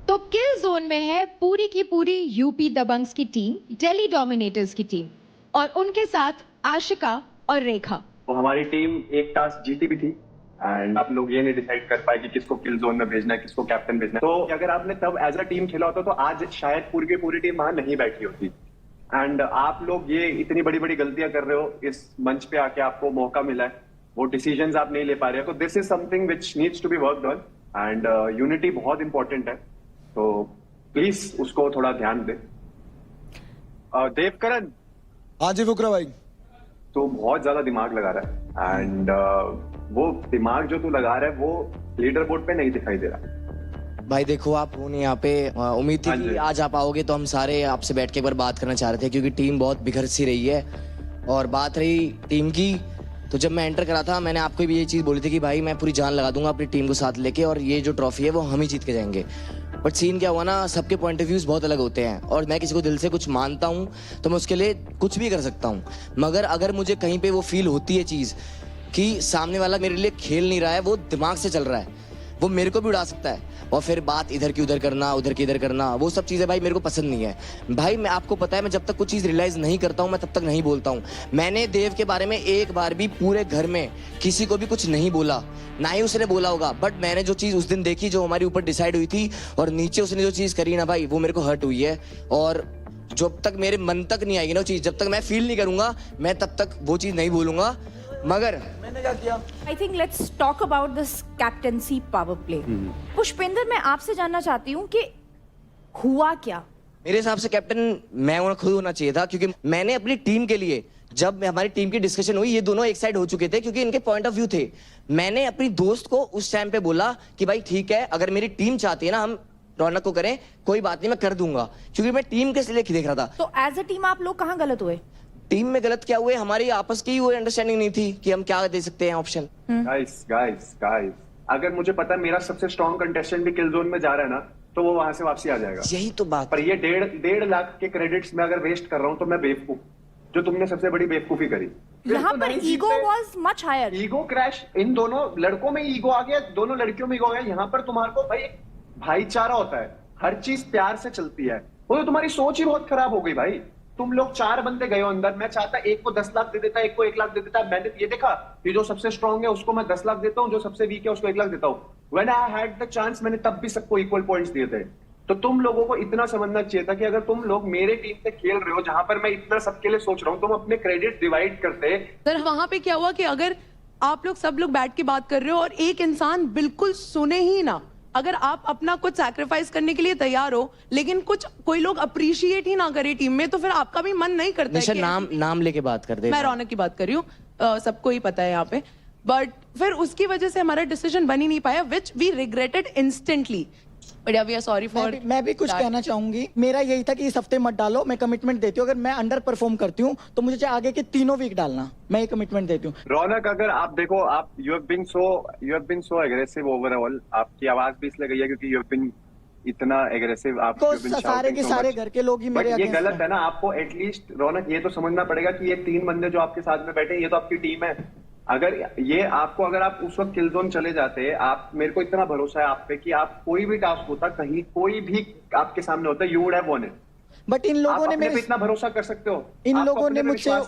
E: तो किल जोन में है पूरी की पूरी यूपी दबंग्स की टीम, दिल्ली डोमिनेटर्स की टीम, और उनके साथ आशिका और रेखा।
H: तो हमारी टीम एक टास्क जीती भी थी एंड आप लोग ये नहीं डिसाइड कर पाए कि किसको किल जोन में भेजना है, किसको कैप्टन भेजना है। तो अगर आपने तब एज अ टीम खेला होता तो आज शायद पूरी की पूरी टीम वहां नहीं बैठी होती। एंड आप लोग ये इतनी बड़ी बड़ी गलतियां कर रहे हो, इस मंच पे आके आपको मौका मिला है, वो डिसीजंस आप नहीं ले पा रहे हो, तो this is something which needs to be worked on. And unity बहुत इंपॉर्टेंट है, तो प्लीज उसको थोड़ा ध्यान दे। देवकरण।
G: हाँ जी फुकरा भाई।
H: तो बहुत ज्यादा दिमाग लगा रहा है एंड वो दिमाग जो तू लगा रहा है वो लीडर बोर्ड पे नहीं दिखाई दे रहा।
F: भाई देखो, आप हो नहीं यहाँ पे, उम्मीद थी कि आज आप आओगे, तो हम सारे आपसे बैठ के एक बार बात करना चाह रहे थे, क्योंकि टीम बहुत बिखर सी रही है। और बात रही टीम की, तो जब मैं एंटर करा था मैंने आपको भी ये चीज़ बोली थी कि भाई मैं पूरी जान लगा दूंगा अपनी टीम को साथ लेके, और ये जो ट्रॉफी है वो हम ही जीत के जाएंगे। बट सीन क्या हुआ ना, सबके पॉइंट ऑफ व्यूज बहुत अलग होते हैं, और मैं किसी को दिल से कुछ मानता हूँ तो मैं उसके लिए कुछ भी कर सकता हूँ, मगर अगर मुझे कहीं पे वो फील होती है चीज़ कि सामने वाला मेरे लिए खेल नहीं रहा है, वो दिमाग से चल रहा है, वो मेरे को भी उड़ा सकता है, और फिर बात इधर की उधर करना, उधर की इधर करना, वो सब चीज़ें भाई मेरे को पसंद नहीं है। भाई मैं आपको पता है, मैं जब तक कुछ चीज़ रियलाइज़ नहीं करता हूँ मैं तब तक नहीं बोलता हूँ। मैंने देव के बारे में एक बार भी पूरे घर में किसी को भी कुछ नहीं बोला, ना ही उसने बोला होगा, बट मैंने जो चीज़ उस दिन देखी, जो हमारे ऊपर डिसाइड हुई थी, और नीचे उसने जो चीज़ करी ना भाई, वो मेरे को हर्ट हुई है। और जब तक मेरे मन तक नहीं आएगी ना वो चीज़, जब तक मैं फील नहीं करूँगा, मैं तब तक वो चीज़ नहीं बोलूँगा। मगर मैंने क्या किया,
L: I think let's talk about this captaincy power play. Pushpendra, मैं आपसे जानना चाहती हूँ कि हुआ क्या?
F: मेरे हिसाब से कैप्टन मैं खुद होना चाहिए था, क्योंकि मैंने अपनी टीम के लिए जब हमारी टीम की डिस्कशन हुई, ये दोनों एक साइड हो चुके थे क्योंकि इनके पॉइंट ऑफ व्यू थे। मैंने अपनी दोस्त को उस टाइम पे बोला कि भाई ठीक है, अगर मेरी टीम चाहती है ना हम रौनक को करें, कोई बात नहीं, मैं कर दूंगा, क्योंकि मैं टीम के लिए देख रहा था।
L: तो एज अ टीम आप लोग कहाँ गलत हुए?
F: टीम में गलत क्या हुए, हमारी आपस की वो अंडरस्टैंडिंग नहीं थी कि हम क्या दे सकते हैं ऑप्शन।
H: गाइस अगर मुझे पता है मेरा सबसे स्ट्रॉन्ग कंटेस्टेंट भी किल जोन में जा रहा है ना, तो वो वहां से वापसी आ जाएगा।
F: यही तो बात।
H: पर ये 1.5 लाख के क्रेडिट्स में अगर वेस्ट कर रहा हूं तो मैं बेवकूफ, जो तुमने सबसे बड़ी बेवकूफी करी।
L: यहाँ पर ego was much higher.
H: Ego crash, इन दोनों लड़कों में ईगो आ गया, दोनों लड़कियों में ईगो आ गया। यहाँ पर तुम्हारे को भाई भाईचारा होता है, हर चीज प्यार से चलती है। वो तो तुम्हारी सोच ही बहुत खराब हो गई भाई। तुम लोग 4 बंदे गए हो अंदर, मैं चाहता एक को 10 लाख दे देता, एक को 1 लाख दे देता। मैंने ये देखा कि जो सबसे स्ट्रांग है उसको मैं 10 लाख देता हूँ, जो सबसे वीक है उसको 1 लाख देता हूँ। When I had the chance, मैंने तब भी सबको इक्वल पॉइंट्स दिए थे। तो तुम लोगों को इतना समझना चाहिए था कि अगर तुम लोग मेरे टीम से खेल रहे हो, जहां पर मैं इतना सबके लिए सोच रहा हूँ, तुम अपने क्रेडिट डिवाइड करते।
N: सर वहां पे क्या हुआ कि अगर आप लोग सब लोग बैठ के बात कर रहे हो और एक इंसान बिल्कुल सुने ही ना, अगर आप अपना कुछ सैक्रिफाइस करने के लिए तैयार हो लेकिन कोई लोग अप्रिशिएट ही ना करे टीम में, तो फिर आपका भी मन नहीं करता है कि
F: नाम लेके बात कर दे।
N: मैं रौनक की बात कर रही हूँ, सबको ही पता है यहाँ पे। बट फिर उसकी वजह से हमारा डिसीजन बन ही नहीं पाया, which we regretted instantly. But we are sorry for.
M: मैं भी कुछ कहना चाहूंगी। मेरा यही था कि इस हफ्ते मत डालो, मैं कमिटमेंट देती हूँ, अगर मैं अंडर परफॉर्म करती हूँ तो मुझे चाहे आगे के 3 वीक डालना, मैं ये कमिटमेंट देती हूँ।
H: रौनक अगर आप देखो, आप you have been so aggressive overall. आपकी आवाज भी इसलिए गई है क्योंकि यू हैव बीन इतना एग्रेसिव। आप
M: सारे के सारे घर के लोग ही मेरे
H: ये गलत है ना। आपको एटलीस्ट रौनक ये तो समझना पड़ेगा कि ये 3 बंदे जो आपके साथ में बैठे, ये तो आपकी टीम है। अगर आप उस वक्त किल जोन चले जाते, आप, मेरे को इतना भरोसा है आप पे कि आप कोई भी टास्क होता, कहीं कोई भी आपके सामने होता, you would have won it.
M: But in लोगों ने
H: मेरे पे इतना भरोसा कर सकते हो?
M: इन लोगों ने मुझे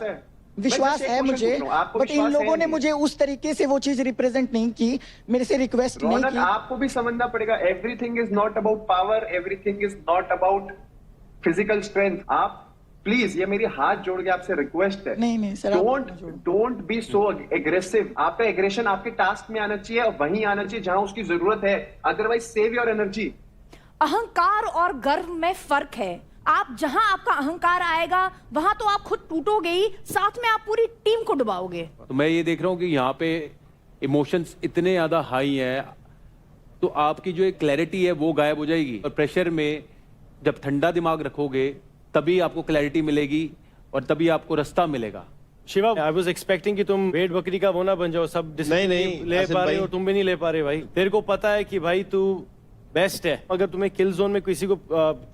M: विश्वास है मुझे, बट इन लोगों ने मुझे उस तरीके से वो चीज रिप्रेजेंट नहीं की, मेरे से रिक्वेस्ट नहीं की।
H: आपको भी समझना पड़ेगा, everything is not about power, everything is not about physical strength. आप प्लीज, ये मेरी हाथ जोड़ के आपसे रिक्वेस्ट है,
M: नहीं sir,
H: don't be so aggressive. आपका एग्रेशन आपके टास्क में आना चाहिए और वहीं आना चाहिए जहां उसकी जरूरत है। Otherwise save your energy.
L: अहंकार और गर्व में फर्क है। आप जहां आपका अहंकार आएगा वहां तो आप खुद टूटोगे ही, साथ में आप पूरी टीम को डुबाओगे।
A: तो मैं ये देख रहा हूँ कि यहाँ पे इमोशंस इतने ज्यादा हाई हैं, तो आपकी जो एक क्लैरिटी है वो गायब हो जाएगी। और प्रेशर में जब ठंडा दिमाग रखोगे तभी आपको क्लैरिटी मिलेगी और तभी आपको रास्ता मिलेगा।
B: शिवा, आई वाज एक्सपेक्टिंग कि तुम भेड़ बकरी का वो ना बन जाओ, सब
I: नहीं
B: ले पा रहे हो, तुम भी नहीं ले पा रहे भाई। तेरे को पता है कि भाई तू बेस्ट है। अगर तुम्हें किल जोन में किसी को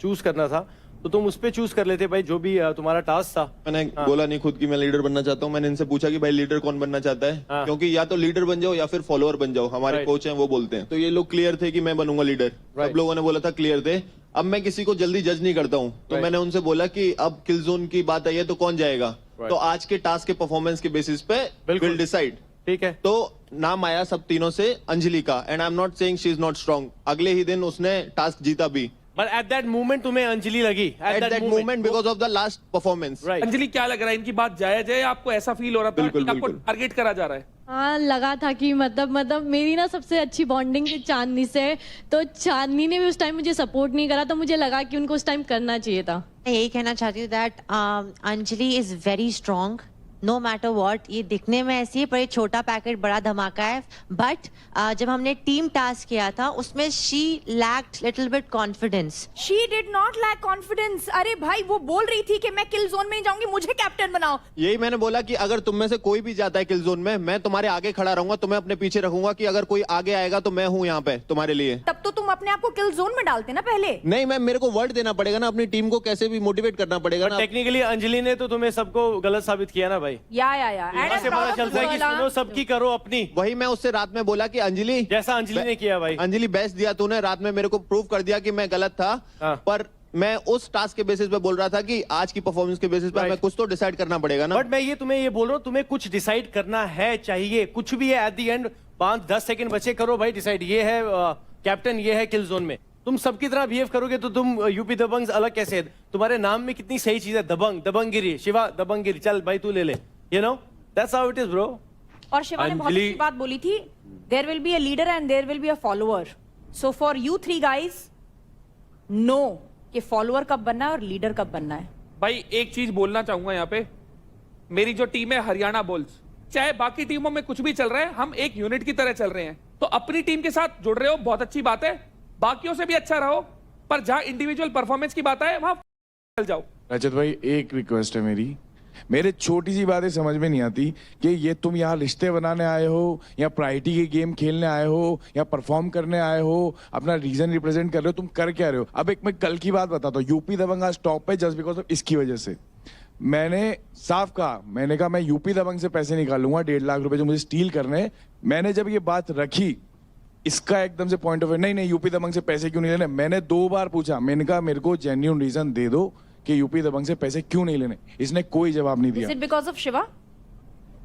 B: चूज करना था तो तुम उस पे चूज कर लेते भाई, जो भी तुम्हारा टास्क था।
O: मैंने बोला नहीं खुद की मैं लीडर बनना चाहता हूँ। मैंने इनसे पूछा कि भाई लीडर कौन बनना चाहता है, क्योंकि या तो लीडर बन जाओ या फिर फॉलोअर बन जाओ, हमारे कोच हैं वो बोलते हैं। तो ये लोग क्लियर थे कि मैं बनूंगा लीडर, सब लोगों ने बोला था क्लियर थे। अब मैं किसी को जल्दी जज नहीं करता हूँ, तो मैंने उनसे बोला कि अब किल जोन की बात आई है तो कौन जाएगा, तो आज के टास्क के परफॉर्मेंस के बेसिस पे विल डिसाइड।
B: ठीक है,
O: तो नाम आया सब तीनों से अंजलि का, and I am not saying she is not strong. अगले ही दिन उसने टास्क जीता भी।
B: But at that moment तुम्हें अंजलि लगी,
O: at that moment because of the last performance.
B: Right.
C: Anjali क्या लग रहा है, इनकी बात जायज है? आपको ऐसा फील हो रहा था कि आपको टारगेट करा जा रहा है?
D: हाँ, लगा था कि मतलब मेरी ना सबसे अच्छी बॉन्डिंग चांदनी से है, तो चांदनी ने भी उस टाइम मुझे सपोर्ट नहीं करा, तो मुझे लगा कि उनको उस टाइम करना चाहिए था।
P: मैं यही कहना चाहती हूँ that Anjali is very strong no matter what. ये दिखने में ऐसी है पर ये छोटा पैकेट बड़ा धमाका है। बट जब हमने टीम टास्क किया था उसमें she lacked little bit confidence.
L: She did not lack confidence. अरे भाई वो बोल रही थी कि मैं किल जोन में नहीं जाऊंगी, मुझे कैप्टन बनाओ।
O: यही मैंने बोला कि अगर तुम में से कोई भी जाता है किल जोन में, मैं तुम्हारे आगे खड़ा रहूंगा, तुम्हें अपने पीछे रखूंगा कि अगर कोई आगे आएगा तो मैं हूँ यहाँ पे तुम्हारे लिए।
L: तब तो तुम अपने आप को किल जोन में डालते ना पहले।
O: नहीं मैम, मेरे को वर्ड देना पड़ेगा ना, अपनी टीम को कैसे भी मोटिवेट करना पड़ेगा ना।
B: टेक्निकली अंजलि ने तो तुम्हें सबको गलत साबित किया ना भाई।
L: या
B: से पता चलता है कि सुनो सबकी करो अपनी।
O: वही मैं उससे रात में बोला कि अंजलि,
B: जैसा अंजलि ने किया भाई,
O: अंजलि बेस्ट दिया तूने, रात में मेरे को प्रूव कर दिया कि मैं गलत था। पर मैं उस टास्क के बेसिस पे बोल रहा था कि आज की परफॉर्मेंस के बेसिस पे हमें कुछ तो डिसाइड करना पड़ेगा ना।
B: बट मैं ये तुम्हें ये बोल रहा हूँ, तुम्हें कुछ डिसाइड करना है, चाहिए कुछ भी है, एट द एंड 5-10 सेकंड बचे, करो भाई डिसाइड। ये है कैप्टन, ये है किल जोन में। तुम सबकी तरह बिहेव करोगे तो तुम यूपी दबंग अलग कैसे है? तुम्हारे नाम में कितनी सही चीज है, दबंग, दबंगिरी। शिवा दबंगिरी, चल भाई तू ले ले, you know that's how it is bro.
L: और शिवा ने बहुत अच्छी बात बोली थी, there will be a leader and there will be a follower. So for you 3 guys know कि फॉलोअर कब बनना है और लीडर कब बनना है।
C: भाई एक चीज बोलना चाहूंगा यहाँ पे, मेरी जो टीम है हरियाणा बुल्स, चाहे बाकी टीमों में कुछ भी चल रहा है, हम एक यूनिट की तरह चल रहे हैं। तो अपनी टीम के साथ जुड़ रहे हो, बहुत अच्छी बात है, बाकियों से भी अच्छा रहो, पर जहां इंडिविजुअल परफॉर्मेंस की बात है वहां चल जाओ।
Q: रजत भाई एक रिक्वेस्ट है मेरे छोटी सी बातें समझ में नहीं आती कि ये तुम यहाँ रिश्ते बनाने आए हो या प्रायोरिटी के गेम खेलने आए हो या परफॉर्म करने आए हो, अपना रीजन रिप्रेजेंट कर रहे हो, तुम कर क्या रहे हो? अब एक मैं कल की बात बताता हूँ, यूपी दबंग आज टॉप पे जस्ट बिकॉज ऑफ इसकी वजह से। मैंने साफ कहा, मैंने कहा मैं यूपी दबंग से पैसे निकालूंगा 1.5 लाख रुपए जो मुझे स्टील करने। मैंने जब ये बात रखी, इसका एकदम से पॉइंट ऑफ व्यू नहीं यूपी दबंग से पैसे क्यों नहीं लेने। मैंने 2 बार पूछा, मैंने कहा मेरे को जेन्युइन रीजन दे दो कि यूपी दबंग से पैसे क्यों नहीं लेने। इसने कोई जवाब नहीं दिया।
L: Is it because of Shiva?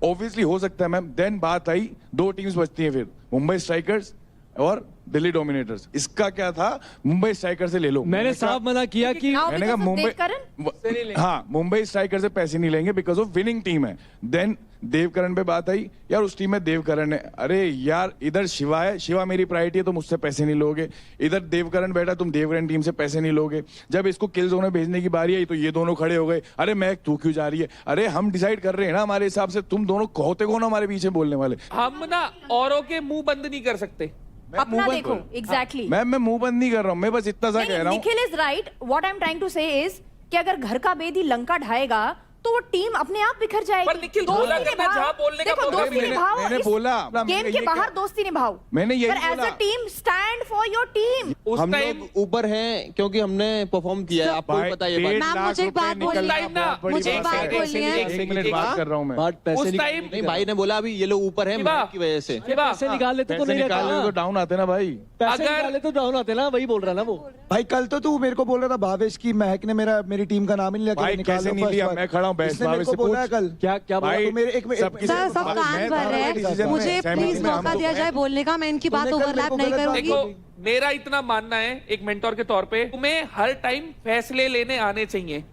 Q: Obviously हो सकता है मैम। देन बात आई 2 टीम्स बचती हैं फिर, मुंबई स्ट्राइकर्स और दिल्ली डोमिनेटर्स। इसका क्या था, मुंबई स्ट्राइकर से ले लो।
R: मैंने साफ मना किया कि
Q: मैंने कहा मुंबई, हाँ मुंबई स्ट्राइकर से पैसे नहीं लेंगे बिकॉज ऑफ विनिंग टीम है। देन देवकरण पे बात आई, यार उस टीम में देवकरण है, अरे यार इधर शिवा है, शिवा मेरी प्रायोरिटी है, तुम उससे पैसे नहीं लोगे। इधर देवकरण बैठा, तुम देवकरण टीम से पैसे नहीं लोगे। जब इसको किल जोन में भेजने की बारी आई तो ये दोनों खड़े हो गए, अरे मैं तू क्यों जा रही है? अरे हम डिसाइड कर रहे हैं ना हमारे हिसाब से, तुम दोनों होते कौन हमारे पीछे बोलने वाले?
C: हम ना औरों के मुंह बंद नहीं कर सकते।
L: अपना देखो, एग्जैक्टली।
Q: मैं मुंह बंद नहीं कर रहा हूँ, मैं बस इतना सा कह रहा हूँ।
L: Nikhil is right, what I am trying to say is कि अगर घर का बेदी लंका ढाएगा तो वो टीम अपने आप बिखर जाएगी।
C: पर निखिल बोला करना, जहां बोलने का
L: देखो, दोस्ती निभाओ।
Q: मैंने बोला
L: गेम के बाहर दोस्ती निभाओ,
Q: मैंने यही
L: पर as a team stand for your team.
O: हम लोग ऊपर हैं क्योंकि हमने परफॉर्म किया है, आपको भी पता है ये बात।
P: मैम मुझे एक बात बोलनी है, मुझे एक बात बोलनी है।
Q: 1 मिनट बात कर रहा हूँ मैं।
C: उस टाइम
O: नहीं, भाई ने बोला अभी ये लोग ऊपर हैं की वजह से।
R: पैसे निकाल लेते तो नहीं रहता,
Q: तो डाउन आते ना भाई,
R: पैसे निकाल लेते तो डाउन आते ना, वही बोल रहा ना वो
J: भाई। कल तो तू मेरे को बोल रहा था भावेश की महक ने मेरी टीम का नाम ही नहीं लिया।
Q: भाई कैसे नहीं लिया? मैं खड़ा हूँ बैस भावेश से,
J: बोला कल क्या बोला? तो मेरे एक
P: सर सब कान भर है, मुझे प्लीज मौका दिया जाए बोलने का, मैं इनकी बात ओवरलैप नहीं करूंगी।
C: देखो मेरा इतना मानना है एक मेंटोर के तौर पे, तुम्हें हर टाइम फैसले लेने आने चाहिए।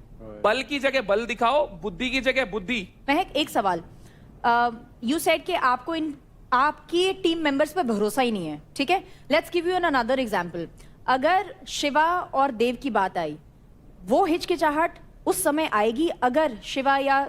C: बल की जगह बल दिखाओ, बुद्धि की जगह बुद्धि।
L: महक एक सवाल, यू सेड कि आपको आपकी टीम मेंबर्स पे भरोसा ही नहीं है, ठीक है? Let's give you an another example. अगर शिवा और देव की बात आई, वो हिचकिचाहट उस समय आएगी अगर शिवा या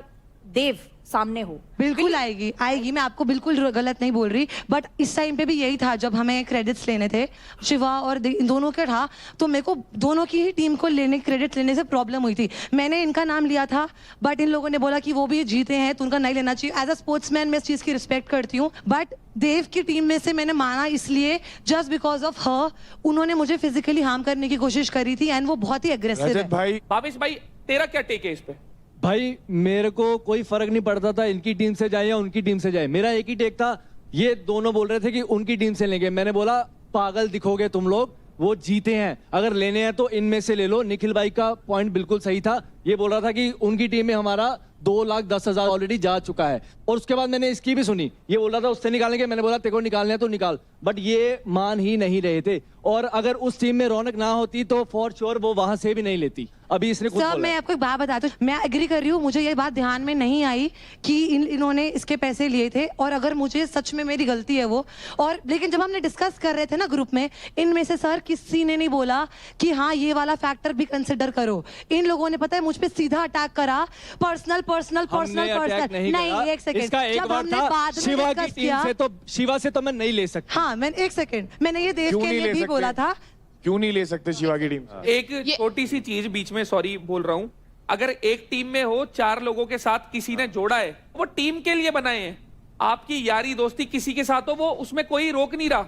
L: देव सामने हो?
S: बिल्कुल आएगी, आएगी। मैं आपको बिल्कुल गलत नहीं बोल रही, बट इस टाइम पे भी यही था जब हमें क्रेडिट्स लेने थे, शिवा और इन दोनों के था, तो मेरे को दोनों की ही टीम को क्रेडिट लेने से प्रॉब्लम हुई थी। मैंने इनका नाम लिया था, बट इन लोगों ने बोला कि वो भी जीते हैं तो उनका नहीं लेना चाहिए। एज अ स्पोर्ट्समैन मैं इस चीज की रिस्पेक्ट करती हूँ, बट देव की टीम में से मैंने माना इसलिए जस्ट बिकॉज ऑफ हर, उन्होंने मुझे फिजिकली हार्म करने की कोशिश करी थी एंड वो बहुत ही एग्रेसिव है।
C: भावेश भाई तेरा क्या टेक है इस पे?
R: भाई मेरे को कोई फर्क नहीं पड़ता था इनकी टीम से जाए या उनकी टीम से जाए, मेरा एक ही टेक था। ये दोनों बोल रहे थे कि उनकी टीम से लेंगे, मैंने बोला पागल दिखोगे तुम लोग, वो जीते हैं, अगर लेने हैं तो इनमें से ले लो। निखिल भाई का पॉइंट बिल्कुल सही था, ये बोल रहा था कि उनकी टीम में हमारा 2,10,000 ऑलरेडी जा चुका है। और उसके बाद मैंने इसकी भी सुनी, ये बोल रहा था उससे निकालेंगे, मैंने बोला तेरे को निकालना है तो निकाल, बट ये मान ही नहीं रहे थे। और अगर उस टीम में रौनक ना होती तो फॉर श्योर वो वहां से भी नहीं लेती। अभी इसने कुछ
S: सर मैं आपको एक बात बताती हूँ, मैं एग्री कर रही हूँ, मुझे ये बात ध्यान में नहीं आई कि इन्होंने इसके पैसे लिए थे, और अगर मुझे सच में मेरी गलती है वो, और लेकिन जब हमने डिस्कस कर रहे थे ना ग्रुप में, इनमें से सर किसी ने नहीं बोला कि हाँ ये वाला फैक्टर भी कंसिडर करो। इन लोगों ने पता है मुझ पे सीधा अटैक करा, पर्सनल नहीं। एक सेकंड, जब हमने बाद में डिस्कस किया,
R: शिवा से तो मैं नहीं ले सकता।
S: हाँ मैंने एक सेकंड, मैंने ये देव के लिए भी बोला था।
Q: क्यों नहीं ले सकते शिवा की टीम?
C: एक छोटी सी चीज बीच में, सॉरी बोल रहा हूं, अगर एक टीम में हो 4 लोगों के साथ किसी ने जोड़ा है, वो टीम के लिए बनाए हैं। आपकी यारी दोस्ती किसी के साथ हो, वो उसमें कोई रोक नहीं रहा,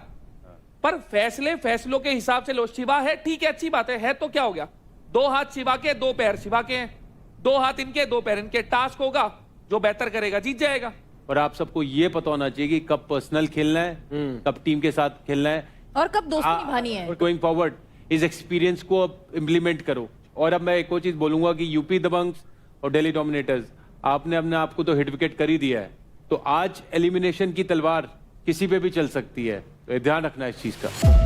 C: पर फैसलों के हिसाब से लो। शिवा है ठीक है, अच्छी बात है तो क्या हो गया? 2 हाथ शिवा के, 2 पैर शिवा के हैं, 2 हाथ इनके 2 पैर इनके। टास्क होगा, जो बेहतर करेगा जीत जाएगा।
A: और आप सबको ये पता होना चाहिए कि कब पर्सनल खेलना है, कब टीम के साथ खेलना है,
L: और कब दोस्ती निभानी है।
A: गोइंग फॉरवर्ड इस एक्सपीरियंस को अब इम्प्लीमेंट करो। और अब मैं एक और चीज बोलूंगा कि यूपी दबंग्स और दिल्ली डोमिनेटर्स, आपने अपने आप को तो हिट विकेट कर ही दिया है, तो आज एलिमिनेशन की तलवार किसी पे भी चल सकती है, तो ध्यान रखना इस चीज का।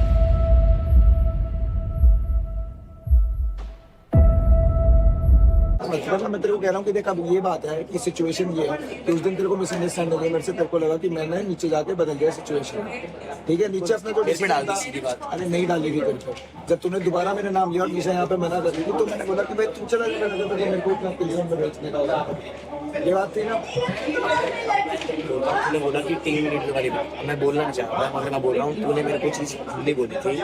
J: मैं तेरे को कह रहा हूँ कि देख अब ये बात है कि सिचुएशन ये है कि उस दिन तेरे को मिसअंडरस्टैंडिंग है मेरे से, तेरे को लगा कि मैंने नीचे जाके बदल गया सिचुएशन, ठीक है? नीचे अपने जो डिसीजन था, अरे नहीं डाली थी करके, जब तूने दोबारा मेरा नाम लिया और निशा यहाँ पे मना कर दी थी, तो मैंने बोला कि भाई तू चला जाएगा, मेरे को इतना क्लियर में बेचने का होगा। ये बात थी ना,
F: तूने बोला कि टीम लीडर वाली बात, मैं बोलना नहीं चाह रहा मगर मैं बोल रहा हूँ, तूने मेरे को चीज नहीं बोली थी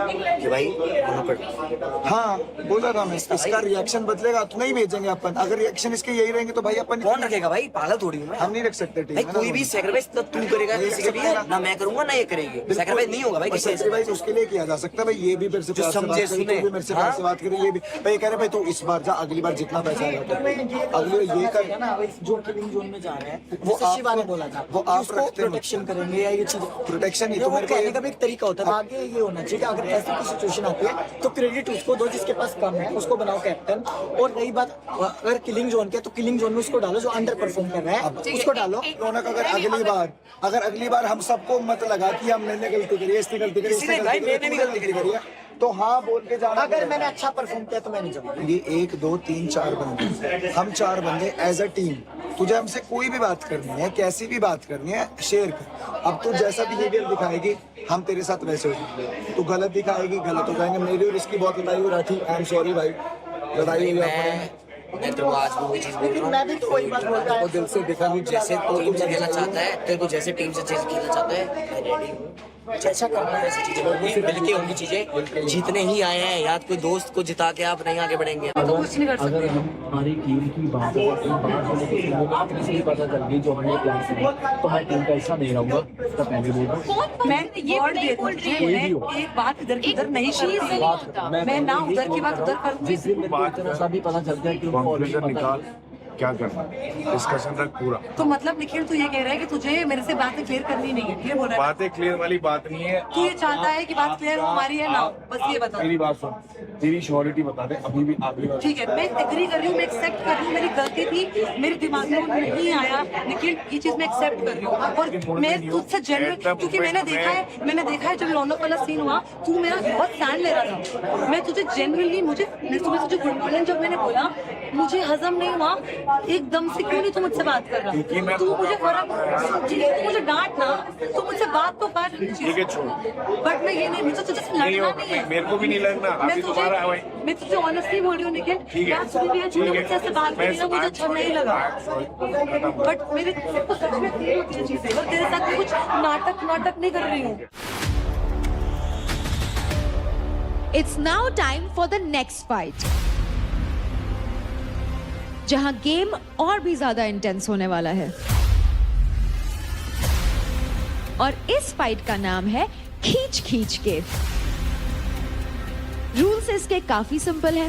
F: कि भाई वहाँ पर।
J: हाँ बोला था मैं, इसका रिएक्शन बदलेगा तो नहीं भेजेंगे अपन, अगर रिएक्शन इसके यही रहेंगे तो भाई अपन
F: कौन रखेगा भाई, पागल थोड़ी हूँ मैं।
J: हम नहीं रख सकते टीम
F: भाई कोई भी सैक्रिफाइस तो तू करेगा किसी के लिए, ना मैं करूंगा ना ये करेगी, सैक्रिफाइस नहीं होगा भाई किसी से।
J: सैक्रिफाइस उसके लिए किया जा सकता है भाई, ये भी मेरे से प्यार से बात करी, तू भी मेरे से प्यार से बात करी, ये भी भाई कह रहे भाई तू इस बार जा, अगली बार जितना पैसा आएगा अगली बार ये कर
F: ना, जो किलिंग जोन में जा रहे हैं
J: वो
F: शिवा ने बोला था
J: वो आप रखते
F: प्रोटेक्शन करेंगे या ये चीज
J: प्रोटेक्शन नहीं, तो मेरे
F: कहने का भी एक तरीका होता है। आगे ये होना चाहिए कि अगर ऐसी कोई सिचुएशन आती है तो क्रेडिट उसको दो जिसके पास कम है, उसको बनाओ कैप्टन। और रही बात अगर किलिंग जोन की है तो किलिंग जोन में उसको डालो जो अंडर परफॉर्म कर रहा है, उसको डालो।
J: रौनक अगर अगली बार हम सबको मत लगा कि हम मैंने गलती करी है, इसने गलती करी, इसने गलती करी है, तो हाँ बोल के जाना।
F: अगर मैंने अच्छा परफॉर्म किया तो मैं नहीं जाऊंगा।
J: ये 1 2 3 4 बंदे, हम 4 बंदे एज अ टीम, तुझे हमसे कोई भी बात करनी है, कैसी भी बात करनी है, शेयर कर। अब तू जैसा बिहेवियर दिखाएगी हम तेरे साथ वैसे हो जाएंगे, तू गलत दिखाएगी गलत हो जाएंगे। मेरी और इसकी बहुत लड़ाई हो रही थी, आई एम सॉरी भाई, लड़ाई हुई
F: मैं तो आज वो चीज बोल रहा हूँ, मैं भी तो वही बात बोल रहा हूँ, दिल से दिखा भी, जैसे टीम से खेलना चाहता है तेरे को, जैसे टीम से खेलना चाहता है मैं रेडी हूँ, जैसा करना है वैसी चीजें मिलके होंगी, चीजें जीतने ही आए हैं, या कोई दोस्त को जिता के आप नहीं आगे बढ़ेंगे।
S: तो कुछ नहीं कर सकते।
F: हमारी टीम की बात है, किसी को पता चल गई जो हमने प्लान किया तो मैं टीम का हिस्सा नहीं रहूंगा, तो पहले बोल रहा हूँ।
S: मैं ये नहीं बोल रही हूँ, एक बात इधर की इधर नहीं करती, मैं ना उधर की बात उधर करूँगी।
F: जिस दिन बात भी पता चलता है कि
Q: निकाल क्या करना डिस्कशन रख पूरा।
S: तो मतलब निखिल तू ये कह रहा है कि तुझे मेरे से बातें क्लियर करनी नहीं है, ये बोल रहा है?
Q: बातें क्लियर वाली बात नहीं है।
S: तू ये चाहता है कि बात क्लियर हो हमारी है ना, बस ये बता।
Q: मेरी बात सुन, तेरी श्योरिटी बता दे अभी भी आखिरी बार।
S: ठीक है, मैं एग्री कर रही हूँ, मैं एक्सेप्ट कर रही हूँ, मेरी गलती थी, मेरे दिमाग में वो नहीं आया निखिल, ये चीज मैं एक्सेप्ट कर रही हूँ। और मैं तुझसे जेन्युइन, क्योंकि मैंने देखा है जब रौनक वाला सीन हुआ तू मेरा बहुत स्टैंड ले रहा था, मैं तुझे जेन्युइनली, मुझे सुबह तुझे गुड मॉर्निंग जब मैंने बोला मुझे हजम नहीं हुआ, एकदम से क्यों नहीं तू मुझसे बात कर रहा, तू मुझे फर्क, तू मुझे डांट ना, तू मुझसे बात तो कर।
Q: ठीक है छोड़,
S: बट मैं ये नहीं, मुझे तुझे लड़ना नहीं है,
Q: मेरे को भी नहीं लगना, अभी तुम्हारा है भाई।
S: मैं तुझे ऑनेस्टली बोल रही हूँ निखिल, मुझसे ऐसे बात करी ना मुझे अच्छा नहीं लगा, बट मेरे को सच में क्लियर होती है चीजें, और तेरे साथ मैं कुछ नाटक नहीं कर रही हूँ।
E: It's now time for the next fight, जहां गेम और भी ज्यादा इंटेंस होने वाला है। और इस फाइट का नाम है खींच खींच के। रूल्स इसके काफी सिंपल है।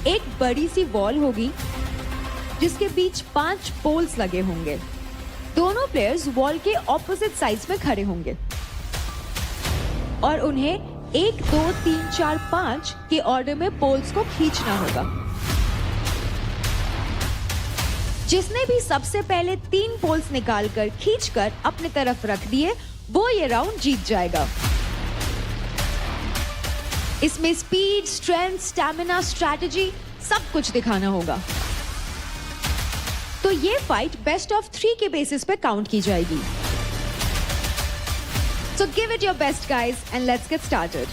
E: एक बड़ी सी वॉल होगी जिसके बीच 5 पोल्स लगे होंगे। दोनों प्लेयर्स वॉल के ऑपोजिट साइड्स में खड़े होंगे और उन्हें 1 2 3 4 5 के ऑर्डर में पोल्स को खींचना होगा। जिसने भी सबसे पहले 3 पोल्स निकालकर खींचकर अपने तरफ रख दिए वो ये राउंड जीत जाएगा। इसमें स्पीड, स्ट्रेंथ, स्टैमिना, स्ट्रैटेजी सब कुछ दिखाना होगा। तो ये फाइट बेस्ट ऑफ 3 के बेसिस पे काउंट की जाएगी। So give it your best guys and let's get started.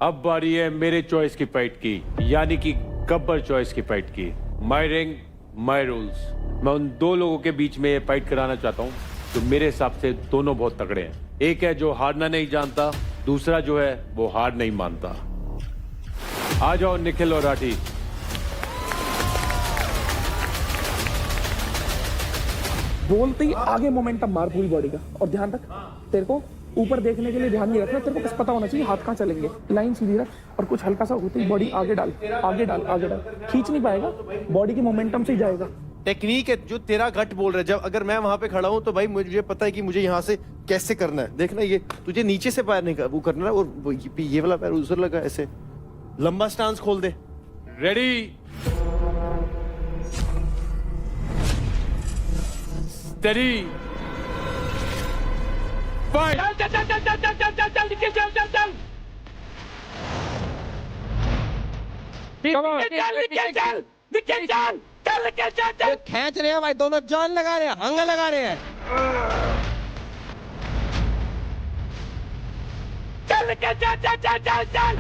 A: अब बारी है मेरे चॉइस की फाइट की, यानी कि गब्बर चॉइस की फाइट की। My ring my rules. मैं उन 2 लोगों के बीच में ये फाइट कराना चाहता हूँ जो मेरे हिसाब से दोनों बहुत तगड़े हैं। एक है जो हारना नहीं जानता, दूसरा जो है वो हार नहीं मानता। आ जाओ निखिल और राठी।
C: बोलते ही आगे मोमेंटम मार पूरी बॉडी का, और ध्यान रख तेरे को ऊपर देखने के लिए ध्यान नहीं रखना, तेरे को बस पता होना चाहिए हाथ कहाँ चलेंगे। लाइन सीधी रख और कुछ हल्का सा होते ही बॉडी आगे डाल, आगे डाल, आगे डाल। खींच नहीं पाएगा, बॉडी के मोमेंटम से ही जाएगा।
B: टेक्निक है जो तेरा गट बोल रहा है। जब अगर मैं वहां पे खड़ा हूं तो भाई मुझे पता है कि मुझे यहाँ से कैसे करना है। देखना ये तुझे नीचे से पैर नहीं वो करना है, और ये वाला पैर उधर लगा, ऐसे लंबा स्टांस खोल दे।
A: Ready steady fight. चल चल चल चल चल चल चल निकल चल चल चल
G: चल खींच रहे हैं भाई, दोनों जान लगा रहे हैं, हंग लगा रहे हैं।
A: चल चल चल चल चल चल चल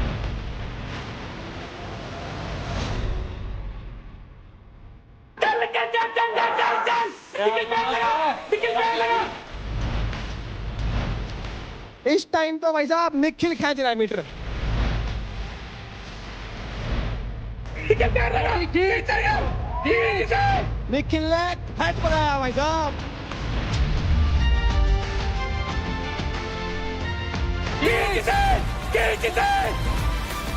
G: इस टाइम तो भाई साहब निखिल खींच रहा है मीटर। निखिल ने खींच पकड़ाया भाई साहब।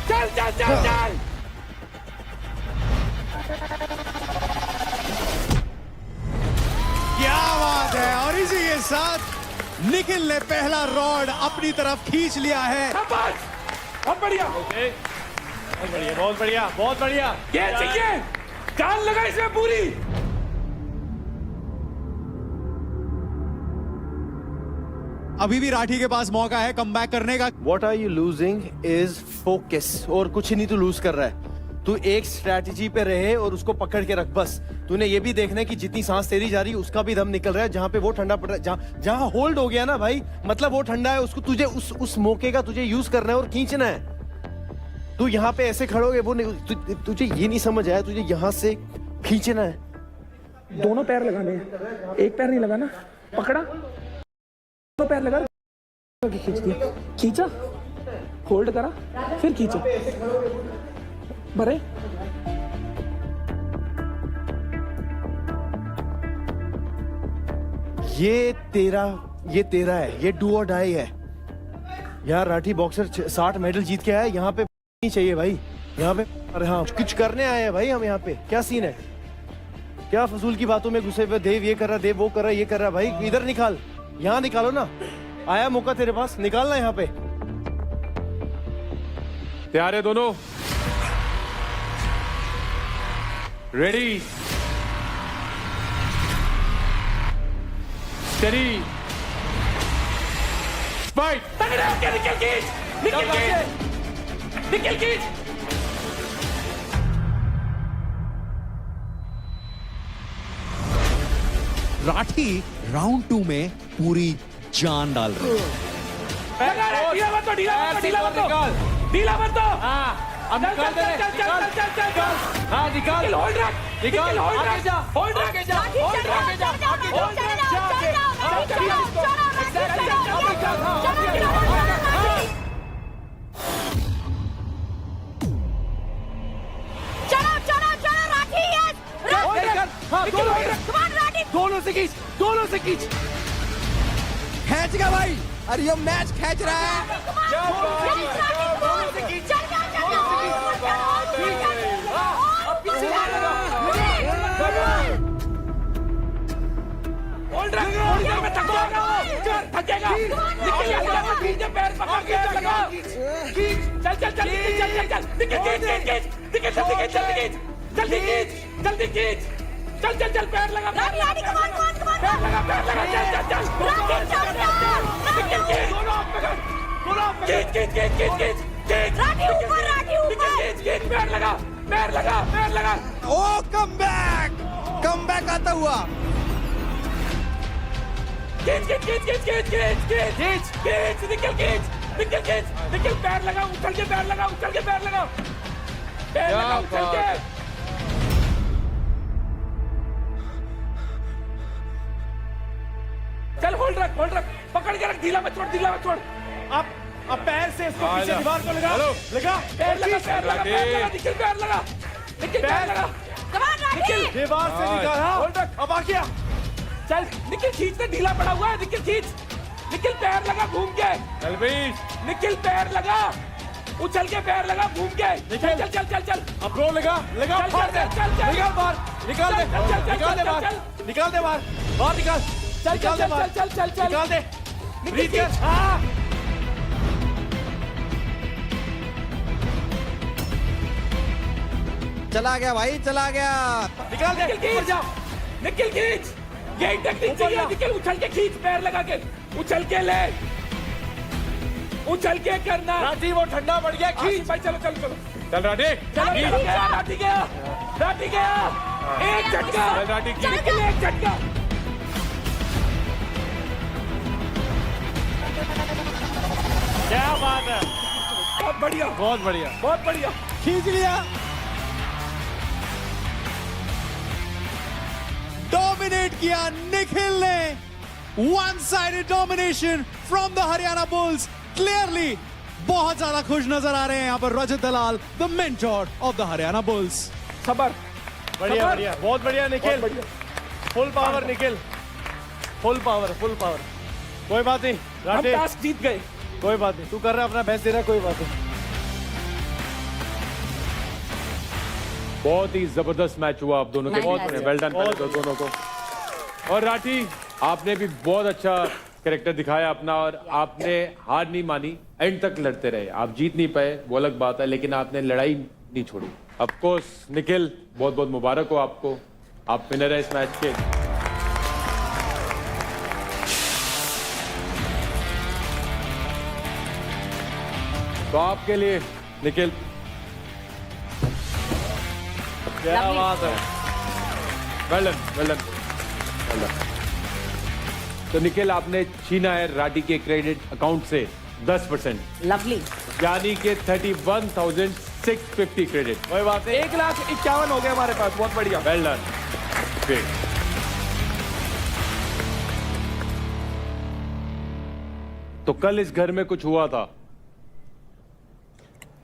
C: चल चल चल चल।
I: क्या बात है। और इसी के साथ निखिल ने पहला रॉड अपनी तरफ खींच लिया है।
C: बहुत बढ़िया,
A: बहुत बढ़िया, बहुत बढ़िया, बहुत बढ़िया।
C: ये चाहिए, जान लगा इसमें पूरी।
I: अभी भी राठी के पास मौका है कमबैक करने का।
B: What are you losing is focus, और कुछ नहीं तू लूज कर रहा है। तू एक स्ट्रैटेजी पे रहे और उसको पकड़ के रख बस। तूने ये भी देखना है कि जितनी सांस तेरी जा रही है उसका भी दम निकल रहा है। जहां पे वो ठंडा पड़ रहा है, जहां होल्ड हो गया ना भाई, मतलब वो ठंडा है, उसको तुझे उस मौके का तुझे यूज करना है और खींचना है। तू यहाँ पे ऐसे खड़ोगे वो नहीं, तुझे ये नहीं समझ आया, तुझे यहाँ से खींचना है।
N: दोनों पैर लगाने हैं, एक पैर नहीं लगाना। पकड़ा, दोनों पैर लगा, खींच दिया, खींचा, होल्ड करा, फिर खींचा, भरे।
B: ये तेरा है, ये डू और डाई है यार। राठी बॉक्सर 60 मेडल जीत के आया, यहाँ पे नहीं चाहिए भाई, यहाँ पे। अरे हाँ, कुछ करने आए हैं भाई हम यहाँ पे। क्या सीन है, क्या फजूल की बातों में घुसे हुए। देव ये कर रहा, देव वो कर रहा, ये कर रहा। भाई इधर निकाल, यहाँ निकालो ना। आया मौका तेरे पास, निकालना यहाँ पे।
A: तैयार है दोनों? Ready, steady, fight.
C: निकल खींच।
I: राठी राउंड 2 में पूरी जान डाल रहे हैं।
C: ढीला मत दो, ढीला मत दो।
A: अब निकाल दे, निकाल। हाँ निकाल,
C: होल्ड रख,
A: निकाल,
C: आगे जा, होल्ड रख, जा, होल्ड रख, जा, होल्ड रख,
G: दोनों से खींच, दोनों से खींच। खींचेगा भाई। अरे ये मैच खींच रहा है।
C: होल्ड रख, में थक जाएगा वो, थकेगा। निकल, पैर पकड़ के लगा। चल चल चल, निकल खींच, जल्दी खींच, चल पैर लगा, पैर लगा, पैर लगा।
G: ओ कम बैक आता हुआ।
C: निकल, पैर लगा, उछल के पैर लगा, उछल के। चल होल्ड रख, पकड़ के रख, ढीला मत छोड़।
B: अब पैर से इसको पीछे दीवार को लगा।
C: पैर लगा, निकल, पैर लगा।
B: दीवार से निकाल।
C: होल्ड रख,
B: अब आ गया।
C: चल निकल, खींचते, ढीला पड़ा हुआ है, निकल खींच। निकल, पैर लगा घूम के। निकल, पैर लगा, उछल के पैर लगा घूम के। चल।
B: अब रो लगा, फाड़ दे। निकाल बाहर, निकाल दे बाहर, निकाल दे बाहर, निकाल।
C: चल।
B: निकाल दे।
C: ब्रीथ कर।
G: चला गया भाई, चला गया।
B: निकाल दे, ऊपर जा।
C: निकल खींच, यही टेक्निक चाहिए। निकल, उछल के खींच, पैर लगा के उछल के ले, उछल के करना।
B: राठी वो ठंडा पड़ गया, खींच
C: भाई। चलो
A: चल राठी,
C: राठी गया। एक झटका, निकल, एक झटका।
A: क्या बात है,
C: बहुत बढ़िया,
I: खींच लिया। डोमिनेट किया निखिल ने. One sided domination from the Haryana Bulls. Clearly बहुत ज्यादा खुश नजर आ रहे हैं यहाँ पर Rajat Dalal, the mentor of the Haryana Bulls.
C: खबर
B: बढ़िया बढ़िया, बहुत बढ़िया Nikhil. Full power Nikhil, full power, full power. कोई बात नहीं
C: हम
B: राठे,
C: टास्क जीत गए.
B: कोई बात नहीं, तू कर रहा है अपना बेस्ट दे रहा है, कोई बात नहीं.
A: बहुत ही जबरदस्त मैच हुआ आप दोनों के. बहुत वेल डन दोनों को. और राठी, आपने भी बहुत अच्छा कैरेक्टर दिखाया अपना, और आपने हार नहीं मानी, एंड तक लड़ते रहे. आप जीत नहीं पाए वो अलग बात है, लेकिन आपने लड़ाई नहीं छोड़ी. ऑफ कोर्स निखिल, बहुत बहुत मुबारक हो आपको, आप विनर है इस मैच के. तो आपके लिए निखिल,
B: क्या बात है.
A: Well done, well done, well done. तो निखिल, आपने छीना है राठी के क्रेडिट अकाउंट से 10%,
L: लवली.
A: यानी कि 31,650 क्रेडिट.
B: कोई बात नहीं.
C: 1,51,000 हो गए हमारे पास. बहुत बढ़िया.
A: Well done, great. तो कल इस घर में कुछ हुआ था,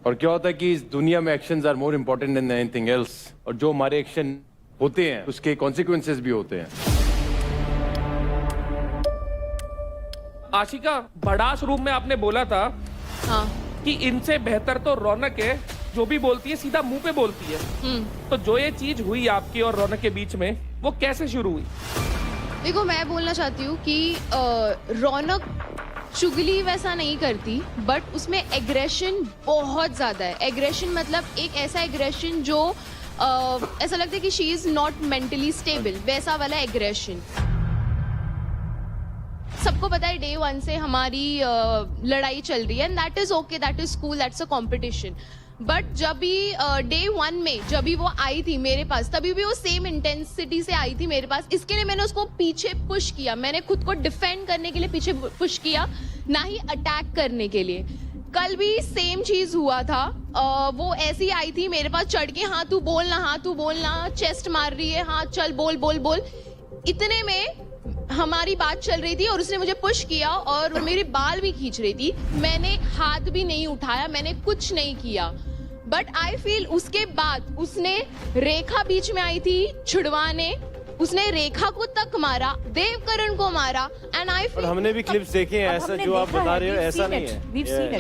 A: और क्या होता है कि इस दुनिया में actions are more important than anything else, और जो हमारे एक्शन होते हैं उसके कॉन्सिक्वेंसेस भी होते हैं.
C: आशिका, भड़ास रूम में आपने बोला था कि इनसे बेहतर तो रौनक है, जो भी बोलती है सीधा मुंह पे बोलती है. तो जो ये चीज हुई आपकी और रौनक के बीच में, वो कैसे शुरू हुई?
D: देखो, मैं बोलना चाहती हूँ कि रौनक चुगली वैसा नहीं करती, बट उसमें एग्रेशन बहुत ज्यादा है. एग्रेशन मतलब एक ऐसा एग्रेशन जो ऐसा लगता है कि she is not mentally stable, वैसा वाला एग्रेशन. सबको पता है डे 1 से हमारी लड़ाई चल रही है, and that is okay, that is cool, that's a competition. But जब भी डे 1 में जब भी वो आई थी मेरे पास, तभी भी वो सेम इंटेंसिटी से आई थी मेरे पास. इसके लिए मैंने उसको पीछे पुश किया, मैंने खुद को डिफेंड करने के लिए पीछे पुश किया, ना ही अटैक करने के लिए. कल भी सेम चीज हुआ था. वो ऐसी आई थी मेरे पास चढ़ के, हाँ तू बोलना, हाँ तू बोलना, चेस्ट मार रही है, हाँ चल बोल बोल बोल. इतने में हमारी बात चल रही थी और उसने मुझे पुश किया और मेरे बाल भी खींच रही थी. मैंने हाथ भी नहीं उठाया, मैंने कुछ नहीं किया. बट आई फील उसके बाद उसने, रेखा बीच में आई थी छुड़वाने, उसने रेखा को तक मारा, देवकरण को मारा, एंड आई फील.
B: हमने भी क्लिप्स देखे हैं, ऐसा जो आप बता रहे हो ऐसा नहीं है.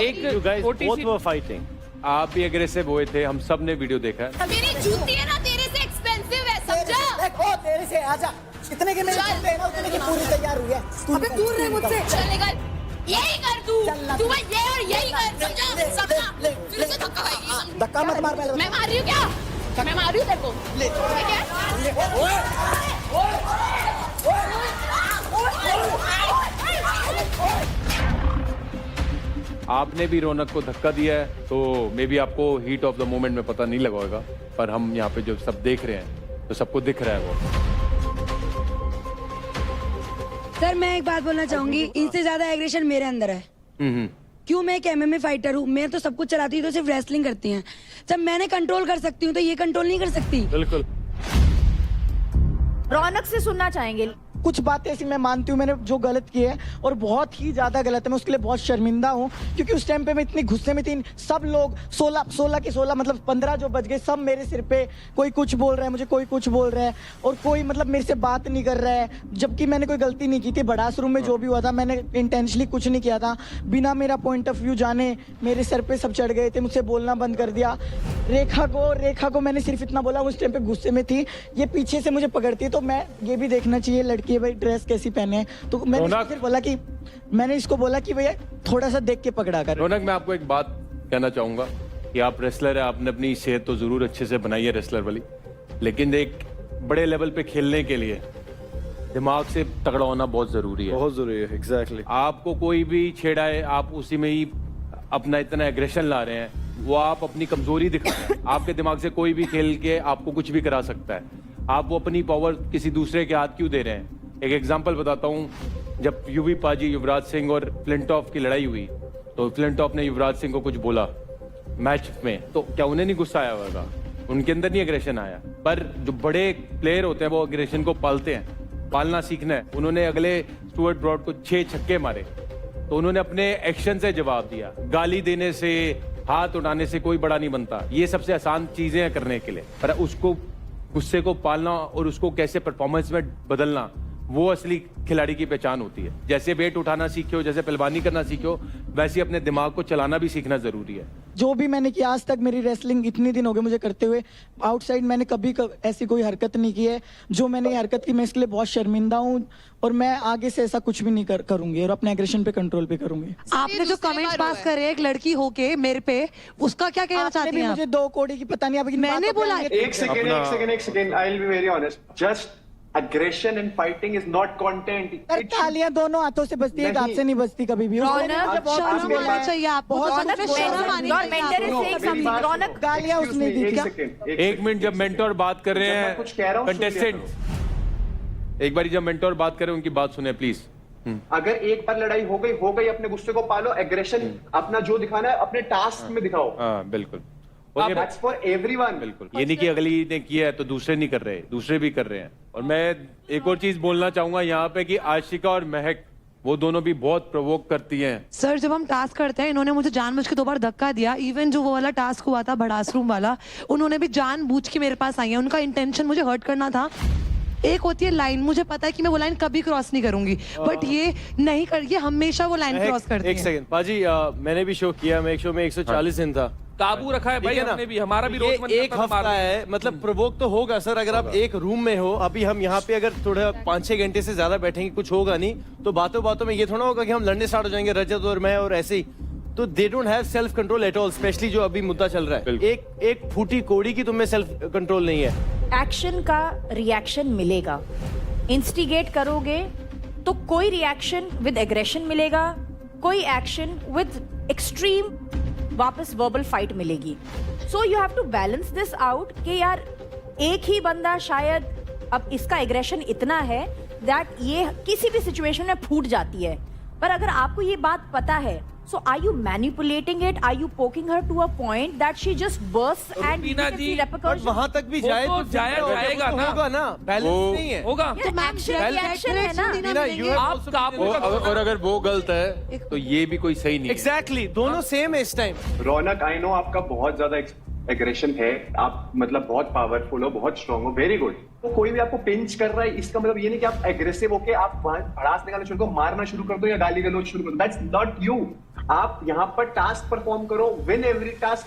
C: एक
B: You guys
C: छोटी
B: both
C: सी
B: were fighting.
A: आप भी एग्रेसिव हुए थे, हम सब ने वीडियो देखा है.
E: मेरी जूती है ना तेरे से एक्सपेंसिव है, समझा?
J: देखो तेरे से आजा, इतने के मेरे जूते हैं ना, उतने की पूरी तैयार हुई है.
E: अबे दूर रह मुझसे. चल निकल, यही कर तू भाई, ये और यही कर, समझा? सबका फिर से धक्का खाएगी.
J: धक्का मत मार पहले.
E: मैं मार रही हूँ क्या? मैं मार रही हूँ तेरे को. ठीक है?
A: आपने भी रौनक को धक्का दिया है, तो मे बी आपको हीट ऑफ द मोमेंट में पता नहीं लगा होगा, पर हम यहाँ पे जो सब देख रहे हैं तो सबको दिख रहा है वो.
S: सर, मैं एक बात बोलना चाहूंगी, इनसे ज्यादा एग्रेशन मेरे अंदर है. क्यों? मैं एक MMA फाइटर हूँ, मैं तो सब कुछ चलाती हूँ, तो सिर्फ रेसलिंग करती हैं. जब मैंने कंट्रोल कर सकती हूँ तो ये कंट्रोल नहीं कर सकती.
B: बिल्कुल.
L: रौनक से सुनना चाहेंगे.
J: कुछ बातें ऐसी मैं मानती हूँ मैंने जो गलत की है, और बहुत ही ज्यादा गलत है. मैं उसके लिए बहुत शर्मिंदा हूँ, क्योंकि उस टाइम पे मैं इतनी गुस्से में थी. सब लोग 16 के 16 मतलब 15 जो बज गए, सब मेरे सिर पे, कोई कुछ बोल रहा है मुझे, कोई कुछ बोल रहा है, और कोई मतलब मेरे से बात नहीं कर रहा है, जबकि मैंने कोई गलती नहीं की थी. बड़ास रूम में जो भी हुआ था, मैंने इंटेंशनली कुछ नहीं किया था. बिना मेरा पॉइंट ऑफ व्यू जाने मेरे सर पे सब चढ़ गए थे, मुझसे बोलना बंद कर दिया. रेखा को मैंने सिर्फ इतना बोला, उस टाइम पे गुस्से में थी, ये पीछे से मुझे पकड़ती है, तो मैं ये भी देखना चाहिए लड़की है भाई, ड्रेस कैसी पहने हैं. तो मैंने इसको बोला कि भैया थोड़ा सा देख के पकड़ा कर.
A: रौनक, मैं आपको एक बात कहना चाहूंगा कि आप रेसलर है, आपने अपनी सेहत तो जरूर अच्छे से बनाई है रेसलर वाली, लेकिन एक बड़े लेवल पे खेलने के लिए दिमाग से तगड़ा होना बहुत जरूरी है.
B: बहुत जरूरी है. एग्जैक्टली.
A: आपको कोई भी छेड़ा है, आप उसी में ही अपना इतना एग्रेशन ला रहे हैं, वो आप अपनी कमजोरी दिखा रहे हैं. आपके दिमाग से कोई भी खेल के आपको कुछ भी करा सकता है. आप वो अपनी पावर किसी दूसरे के हाथ क्यों दे रहे हैं? एक एग्जांपल बताता हूँ. जब यूवी पाजी, युवराज सिंह और फ्लिंटॉफ की लड़ाई हुई, तो फ्लिंटॉफ ने युवराज सिंह को कुछ बोला मैच में, तो क्या उन्हें नहीं गुस्सा आया होगा? उनके अंदर नहीं एग्रेशन आया. पर जो बड़े प्लेयर होते हैं वो एग्रेशन को पालते हैं, पालना सीखना है। उन्होंने अगले स्टुअर्ट ब्रॉड को 6 छक्के मारे, तो उन्होंने अपने एक्शन से जवाब दिया। गाली देने से, हाथ उठाने से कोई बड़ा नहीं बनता। ये सबसे आसान चीजें हैं करने के लिए, पर उसको गुस्से को पालना और उसको कैसे परफॉर्मेंस में बदलना, वो असली खिलाड़ी की पहचान होती है। जैसे वेट उठाना सीखे हो, जैसे पहलवानी करना सीखे हो, वैसे अपने दिमाग को चलाना भी सीखना जरूरी है।
M: जो भी मैंने किया आज तक, मेरी रेसलिंग इतने दिन हो गए मुझे करते हुए, आउटसाइड मैंने कभी ऐसी कोई हरकत नहीं की है। जो मैंने ये हरकत की, मैं इसके लिए बहुत शर्मिंदा हूँ और मैं आगे से ऐसा कुछ भी नहीं करूंगी और अपने एग्रेशन पे कंट्रोल पे करूंगी।
S: आपने जो कमेंट्स पास करे एक लड़की होके मेरे पे, उसका क्या कहना चाहती हैं?
M: मुझे 2 कोड़ी की पता नहीं, अब
S: मैंने बोला
H: एक second, I will be very honest, just aggression and fighting is not content.
M: तालियां दोनों हाथों से बजती है, हाथ से नहीं बजती कभी भी।
S: चाहिए आपको,
M: गालियां उसने दी क्या?
A: एक मिनट, जब मेंटोर बात कर रहे हैं,
H: कुछ कह रहा हूं,
A: कंटेस्टेंट एक बार जब मेंटोर बात करें उनकी बात सुने प्लीज।
H: अगर एक बार लड़ाई हो गई, अपने गुस्से को पालो, एग्रेशन अपना जो दिखाना है अपने टास्क में दिखाओ।
A: हाँ बिल्कुल,
H: That's for everyone.
A: बिल्कुल। ये नहीं कि अगली ने किया है तो दूसरे नहीं कर रहे, दूसरे भी कर रहे हैं। और मैं एक और चीज बोलना चाहूंगा यहाँ पे कि आशिका और महक, वो दोनों भी बहुत प्रोवोक करती हैं।
S: सर जब हम टास्क करते हैं, इन्होंने मुझे जानबूझ के 2 बार धक्का दिया। इवन जो वो वाला टास्क हुआ था भड़ास रूम वाला, उन्होंने भी जानबूझ के मेरे पास आई है। उनका इंटेंशन मुझे हर्ट करना था। एक होती है लाइन, मुझे पता है कि मैं वो लाइन कभी क्रॉस नहीं करूंगी, बट ये नहीं कर, ये हमेशा वो लाइन क्रॉस करती है।
B: एक सेकंड पाजी, मैंने भी शो किया, मैं एक शो में 140 दिन था।
C: काबू रखा है भाई हमने भी, हमारा भी रोज
B: एक हफ्ता है, मतलब प्रोवोक तो होगा सर। अगर आप एक रूम में हो, अभी हम यहाँ पे अगर थोड़ा 5-6 घंटे से ज्यादा बैठेंगे, कुछ होगा नहीं, तो बातों बातों में ये थोड़ा होगा कि हम लड़ने स्टार्ट हो जाएंगे, रजत और मैं और ऐसे ही। तो they don't have self control at all, specially जो अभी मुद्दा चल रहा है। एक फूटी कोड़ी की तुम्हें सेल्फ कंट्रोल नहीं है।
L: एक्शन का रिएक्शन मिलेगा, इंस्टिगेट करोगे तो कोई रिएक्शन विद एग्रेशन मिलेगा, कोई एक्शन विद एक्सट्रीम वापस वर्बल फाइट मिलेगी। So you have to balance this out कि यार एक ही बंदा शायद, अब इसका एग्रेशन इतना है दैट ये किसी भी सिचुएशन में फूट जाती है, पर अगर आपको ये बात पता है, so are you manipulating it? Are you poking her to a point that she just bursts and you can see repercussions?
B: वहां तक भी जाए तो
C: जाएगा ना,
B: होगा ना, बैलेंस नहीं है,
C: होगा
L: तो एक्शन है ना।
C: आप काबू,
A: और अगर वो गलत है तो ये भी कोई सही नहीं है।
B: एग्जैक्टली, दोनों सेम है इस टाइम।
H: रौनक, आई नो आपका बहुत ज्यादा एग्रेशन है, आप मतलब बहुत पावरफुल हो, बहुत स्ट्रांग हो, वेरी गुड। तो कोई भी आपको पिंच कर रहा है, इसका मतलब ये नहीं कि आप एग्रेसिव होके आप भड़ास निकालना शुरू करो, मारना शुरू कर दो या गाली गलौज शुरू कर दो। That's not you. आप यहाँ पर टास्क परफॉर्म करो, विन एवरी टास्क,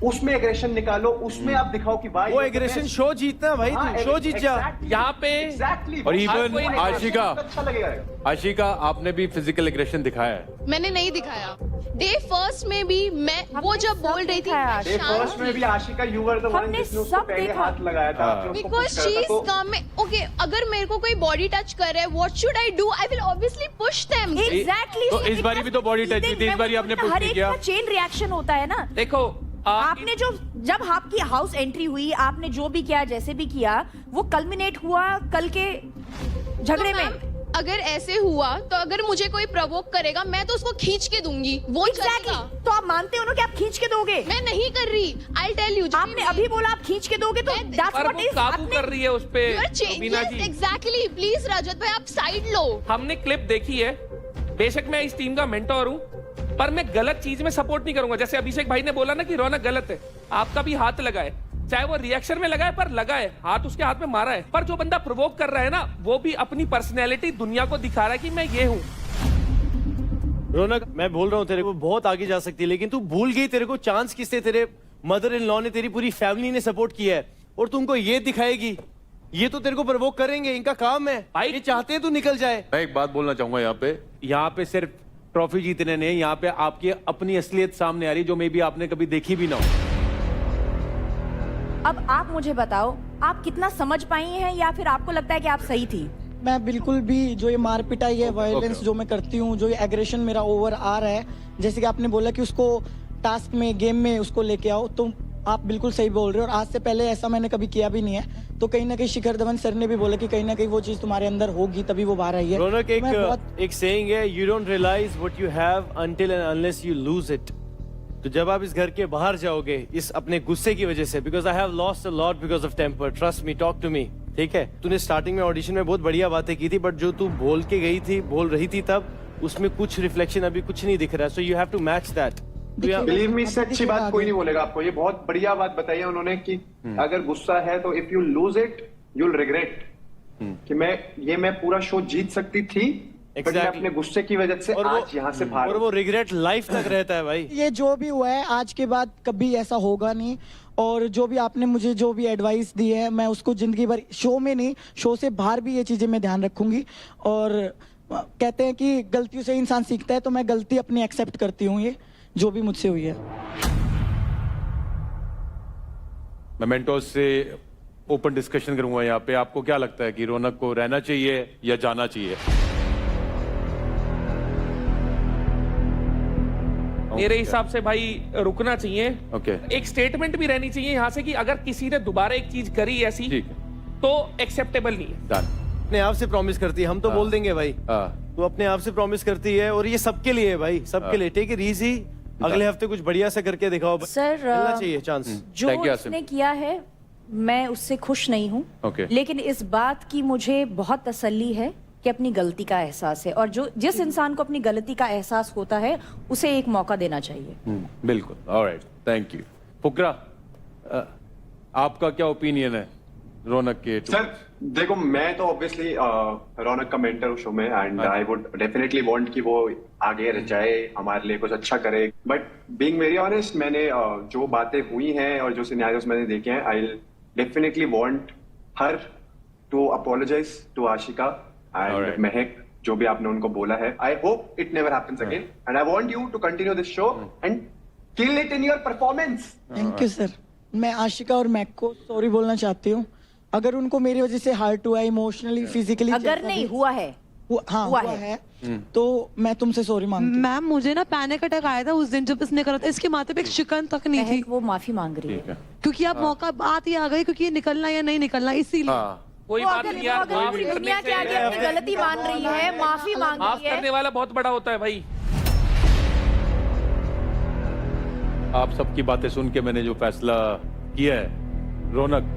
H: उसमें एग्रेशन निकालो, उसमें आप दिखाओ कि भाई
B: वो एग्रेशन शो जीतना भाई, तू शो जीत जा
C: यहाँ पे।
H: एग्जैक्टली।
A: और इवन आशिका,
H: अच्छा लगेगा।
A: आशिका आपने भी फिजिकल एग्रेशन दिखाया है।
D: मैंने नहीं दिखाया। डे फर्स्ट में भी मैं, वो जब बोल रही थी,
H: डे फर्स्ट में भी Ashika, you were the one जिसने उसको पहले हाथ लगाया था,
D: because she is come. Okay, अगर मेरे को कोई बॉडी टच कर रहा है, what should I do? I will obviously push them.
L: Exactly.
A: तो इस बारी भी तो बॉडी टच थी, इस बारी आपने पुश नहीं किया।
L: चेन रिएक्शन होता है ना।
C: देखो
L: आपने जो, जब आपकी हाउस एंट्री हुई, आपने जो भी किया, जैसे भी किया, वो कल्मिनेट हुआ कल के झगड़े में।
D: अगर ऐसे हुआ तो अगर मुझे कोई प्रवोक करेगा, मैं तो उसको खींच के दूंगी। वो चलेगा।
L: तो आप मानते हो ना कि आप खींच के दोगे?
D: मैं नहीं कर रही। आई टेल यू,
L: आपने अभी बोला आप खींच के दोगे, तो that's what is
C: काबू कर रही है उस पे।
D: एग्जैक्टली। प्लीज रजत भाई, आप साइड लो।
C: हमने क्लिप देखी है, बेशक मैं इस टीम का मेंटोर हूँ, पर मैं गलत चीज में सपोर्ट नहीं करूंगा। जैसे अभिषेक भाई ने बोला ना कि रौनक गलत है, आपका भी हाथ लगा है, चाहे वो रिएक्शन में लगा है, पर लगा है, हाथ उसके हाथ में मारा है। पर जो बंदा प्रोवोक कर रहा है ना, वो भी अपनी पर्सनैलिटी दुनिया को दिखा रहा है कि मैं ये हूँ।
B: रौनक, मैं बोल रहा हूँ तेरे को बहुत आगे जा सकती है, लेकिन तू भूल गई तेरे को चांस किससे, तेरे मदर इन लॉ ने, तेरी पूरी फैमिली ने सपोर्ट किया है, और तुमको ये दिखाएगी। ये तो तेरे को प्रोवोक करेंगे, इनका काम है भाई, ये चाहते हैं तू निकल जाए।
A: मैं एक बात बोलना चाहूंगा यहाँ पे सिर्फ ट्रॉफी जीतने नहीं, यहाँ पे आपकी अपनी असलियत सामने आ रही, जो मे बी आपने कभी देखी भी ना हो।
L: अब आप मुझे बताओ, आप कितना समझ पाई हैं, या फिर आपको लगता है कि आप सही थी?
M: मैं बिल्कुल भी, जो ये मार पिटाई है, वायलेंस जो मैं करती हूँ, जो ये एग्रेशन मेरा ओवर आ रहा है, जैसे कि आपने बोला कि उसको टास्क में, गेम में उसको लेके आओ, तो आप बिल्कुल सही बोल रहे हो। और आज से पहले ऐसा मैंने कभी किया भी नहीं है। तो कहीं ना कहीं शिखर धवन सर ने भी बोला कि कहीं ना कहीं वो चीज तुम्हारे अंदर होगी, तभी वो बाहर आई है।
B: रौनक, एक सेइंग है, you don't realise what you have until and unless you lose it. तो जब आप इस घर के बाहर जाओगे, इस अपने गुस्से की वजह से, because I have lost a lot because of temper, trust me, talk to me, ठीक है, तूने स्टार्टिंग में ऑडिशन में बहुत बढ़िया बातें की थी, बट जो तू बोल के गई थी, बोल रही थी तब, उसमें कुछ रिफ्लेक्शन अभी कुछ नहीं दिख रहा है. So you have to match that.
H: Believe me, इससे अच्छी बात कोई नहीं बोलेगा आपको. ये बहुत बढ़िया बात बताई है उन्होंने कि अगर गुस्सा है तो if you lose it you will regret. कि मैं पूरा शो जीत सकती थी, but मैं अपने गुस्से की वजह से आज यहाँ से बाहर.
B: और वो रिग्रेट लाइफ तक रहता है भाई.
M: ये जो भी हुआ है आज के बाद कभी ऐसा होगा नहीं. और जो भी आपने मुझे जो भी एडवाइस दी है, मैं उसको जिंदगी भर, शो में नहीं, शो से बाहर भी ये चीजें मैं ध्यान रखूंगी. और कहते हैं कि गलतियों से इंसान सीखता है, तो मैं गलती अपनी एक्सेप्ट करती हूँ, ये जो भी मुझसे हुई है.
A: मैं मेंटोर्स से ओपन डिस्कशन करूंगा यहाँ पे. आपको क्या लगता है कि रौनक को रहना चाहिए या जाना चाहिए?
C: मेरे हिसाब से भाई रुकना चाहिए.
A: ओके.
C: एक स्टेटमेंट भी रहनी चाहिए यहाँ से कि अगर किसी ने दोबारा एक चीज करी ऐसी तो एक्सेप्टेबल नहीं है.
A: डन.
B: अपने आप से प्रॉमिस करती है, हम तो बोल देंगे भाई. तू अपने आप से प्रॉमिस करती है और ये सबके लिए है भाई, सबके लिए. Take it easy. अगले हफ्ते कुछ बढ़िया से करके दिखाओ.
L: सर
B: मिलना चाहिए चांस.
L: जो उसने किया है मैं उससे खुश नहीं हूँ. लेकिन इस बात की मुझे बहुत तसल्ली है कि अपनी गलती का एहसास है, और जो जिस इंसान को अपनी गलती का एहसास होता है उसे एक मौका देना चाहिए.
A: बिल्कुल. Alright, thank you. फुकरा, आपका क्या ओपिनियन है रौनक के?
H: सर देखो, मैं तो ऑब्वियसली रौनक का मेंटर हूँ शो में, and I would definitely want कि वो आगे रह जाए, हमारे लिए कुछ अच्छा करे. बट बीइंग वेरी ऑनेस्ट, मैंने जो बातें हुई हैं और जो सिनेरियोस मैंने देखे हैं, I definitely want her to apologise to Ashika and Mahak, जो भी आपने उनको बोला है. I hope it never happens again, and I want you to continue this show and kill it in your performance.
M: Thank you sir. मैं आशिका और Mac को sorry बोलना चाहती हूँ. अगर उनको मेरी वजह से हर्ट हुआ, इमोशनली, फिजिकली,
L: अगर नहीं हुआ है,
M: हुआ है तो मैं तुमसे सॉरी मांगती हूँ.
S: मैम मुझे ना पैनिक अटैक आया था उस दिन जब इसने करा था. इसके माथे पे एक शिकन तक नहीं थी.
L: वो माफी मांग रही है
S: क्योंकि अब मौका बात ही आ गई, क्योंकि ये निकलना या नहीं निकलना, इसीलिए.
C: कोई बात नहीं यार, माफी
L: दुनिया के आगे अपनी गलती मान रही है, माफी मांग
C: माफ
L: रही है.
C: करने वाला बहुत बड़ा होता है भाई.
A: आप सबकी बातें सुन के मैंने जो फैसला किया है, रौनक,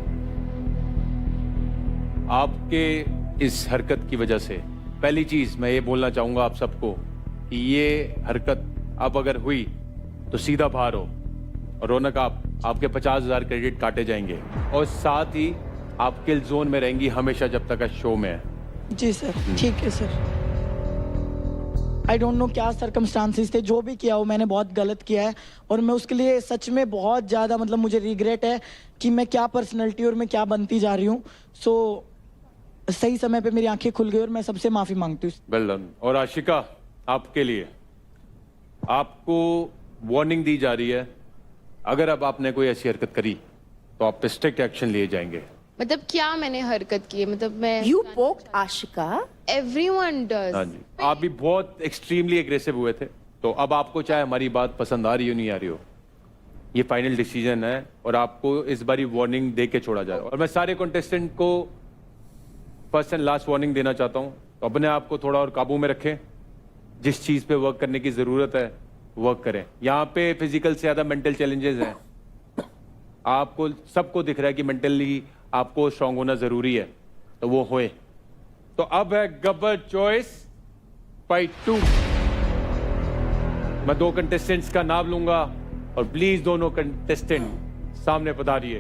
A: आपके इस हरकत की वजह से पहली चीज मैं ये बोलना चाहूंगा आप सबको कि ये हरकत अब अगर हुई तो सीधा बाहर हो. और रौनक, आपके 50,000 क्रेडिट काटे जाएंगे और साथ ही आप किल जोन में रहेंगी हमेशा जब तक शो में है.
M: जी सर, ठीक है सर. आई डोंट नो क्या सरकमस्टांसिस थे, जो भी किया हो मैंने बहुत गलत किया है, और मैं उसके लिए सच में बहुत ज्यादा, मतलब मुझे रिग्रेट है कि मैं क्या पर्सनैलिटी और मैं क्या बनती जा रही हूँ. सो सही समय पे मेरी आंखें खुल गई और मैं सबसे माफी मांगती हूँ.
A: Well done. और आशिका, आपके लिए आपको वार्निंग दी जा रही है, अगर अब आपने कोई ऐसी हरकत करी तो आप पे स्ट्रिक्ट एक्शन लिए जाएंगे.
D: मतलब क्या मैंने हरकत की है? मतलब मैं
L: You poked Ashika.
D: Everyone does.
A: हाँ जी, आप भी बहुत एक्सट्रीमली एग्रेसिव हुए थे. तो अब आपको चाहे हमारी बात पसंद आ रही हो नहीं आ रही हो, ये फाइनल डिसीजन है और आपको इस बारी वार्निंग दे के छोड़ा जाए. और मैं सारे कंटेस्टेंट को फर्स्ट एंड लास्ट वार्निंग देना चाहता हूँ, तो अपने आप को थोड़ा और काबू में रखें. जिस चीज़ पे वर्क करने की ज़रूरत है वर्क करें. यहाँ पे फिजिकल से ज़्यादा मेंटल चैलेंजेस हैं. आपको सबको दिख रहा है कि मेंटली आपको स्ट्रांग होना ज़रूरी है, तो वो होए. तो अब है गब्बर चॉइस फाइट 2. मैं 2 कंटेस्टेंट्स का नाम लूंगा और प्लीज दोनों कंटेस्टेंट सामने पधारिए.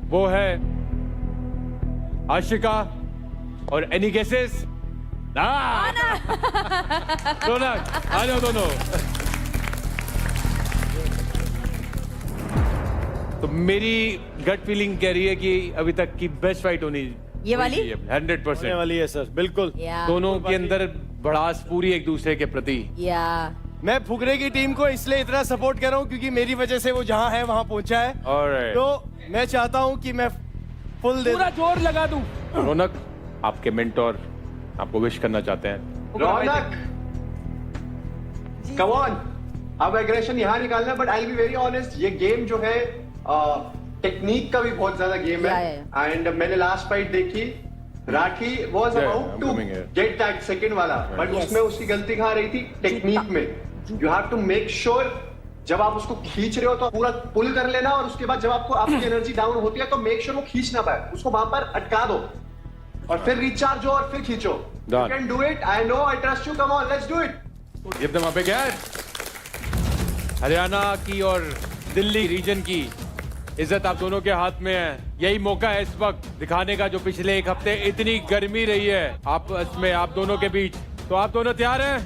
A: वो है आशिका और एनी गेसेस? रौनक, आ जाओ दोनों. तो मेरी गट फीलिंग कह रही है कि अभी तक की बेस्ट फाइट होनी
L: ये वाली
A: 100%
B: वाली है सर. बिल्कुल.
A: दोनों के अंदर भड़ास पूरी एक दूसरे के प्रति.
B: मैं फुकरे की टीम को इसलिए इतना सपोर्ट कर रहा हूँ क्योंकि मेरी वजह से वो जहाँ है वहाँ पहुंचा है. तो मैं चाहता हूँ कि मैं फुल
C: पूरा जोर लगा दूं.
A: रौनक, आपके मेंटोर आपको विश करना चाहते हैं.
H: रौनक, कम ऑन, अब एग्रेशन यहाँ निकालना. But I be very honest, ये गेम जो है टेक्निक का भी बहुत ज्यादा गेम है. एंड मैंने लास्ट फाइट देखी, Rathi was about to get that second वाला, बट उसमें उसकी गलती कहाँ रही थी? टेक्निक में. You have to make sure जब आप उसको खींच रहे हो तो पूरा पुल कर लेना, और उसके बाद जब आपको आपकी एनर्जी डाउन होती है तो मेक श्योर वो खींच ना पाए, उसको वहां पर अटका दो और फिर रिचार्ज हो और फिर खींचो. You can do it. I know, I trust you. Come on, let's do it.
A: Give them a big hand. Haryana की और दिल्ली रीजन की इज्जत आप दोनों के हाथ में है. यही मौका है इस वक्त दिखाने का, जो पिछले एक हफ्ते इतनी गर्मी रही है आपस में आप दोनों के बीच. तो आप दोनों तैयार हैं?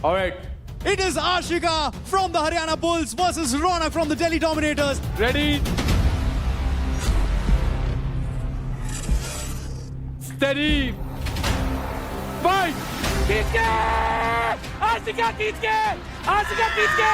A: Alright.
I: It is Ashika from the Haryana Bulls versus Ronak from the Delhi Dominators.
A: Ready? Steady. Fight.
C: खींच के आशिका, खींच के आशिका, खींच के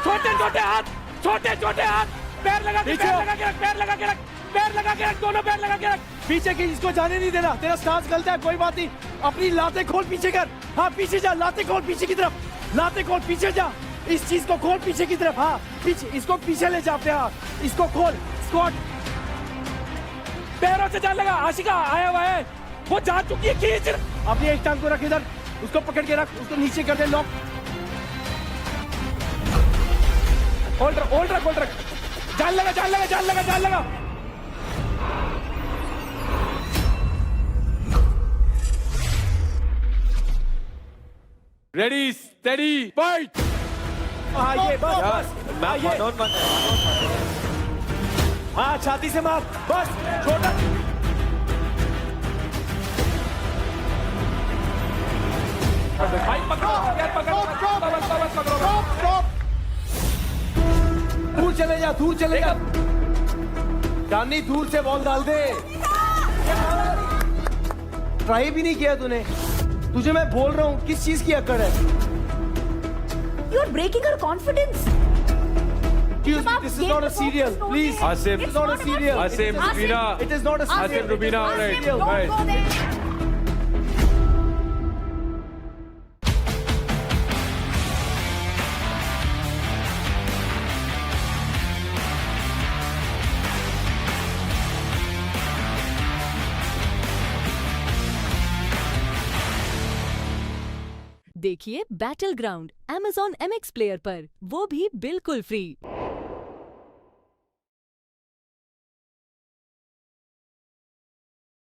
C: छोटे छोटे हाथ, छोटे छोटे हाथ, पैर लगा के, पैर लगा के रख, पैर लगा के रख, पैर लगा के रख, दोनों पैर लगा के रख.
R: पीछे की इसको जाने नहीं देना. तेरा स्टांस गलत है, कोई बात नहीं. अपनी लाते खोल पीछे कर. हाँ पीछे जा, लाते खोल पीछे की तरफ, लाते खोल पीछे जा. इस चीज को खोल पीछे की तरफ. हाँ पीछे, इसको पीछे ले जा अपने हाथ, इसको खोल. स्क्वाट, पैरों से जान लगा. आशिका आया हुआ है, वो जा चुकी है. खींच अपनी एक टांग को रख इधर, उसको पकड़ के रख, उसको नीचे कर दे. लॉक, होल्ड रख, होल्ड रख, होल्ड रख. जान लगा, जान लगा, जान लगा, जान लगा.
A: Ready, steady, fight.
R: हाँ ये बस, बस. हाँ छाती से मार, बस. छोटा भाई पकड़ो, यार पकड़ो. दूर चले जा, दूर चले जा. चांदनी दूर से बॉल डाल दे. ट्राई भी नहीं किया तूने. तुझे मैं बोल रहा हूँ किस चीज की अकड़ है.
L: You are breaking her confidence.
R: This is not a serial, please.
A: Asim,
R: It's not a serial.
A: Asim, Rubina.
R: It is not a serial.
A: Asim, Rubina, all right.
L: Don't go there.
T: देखिए battle ground Amazon MX player पर, वो भी बिल्कुल free.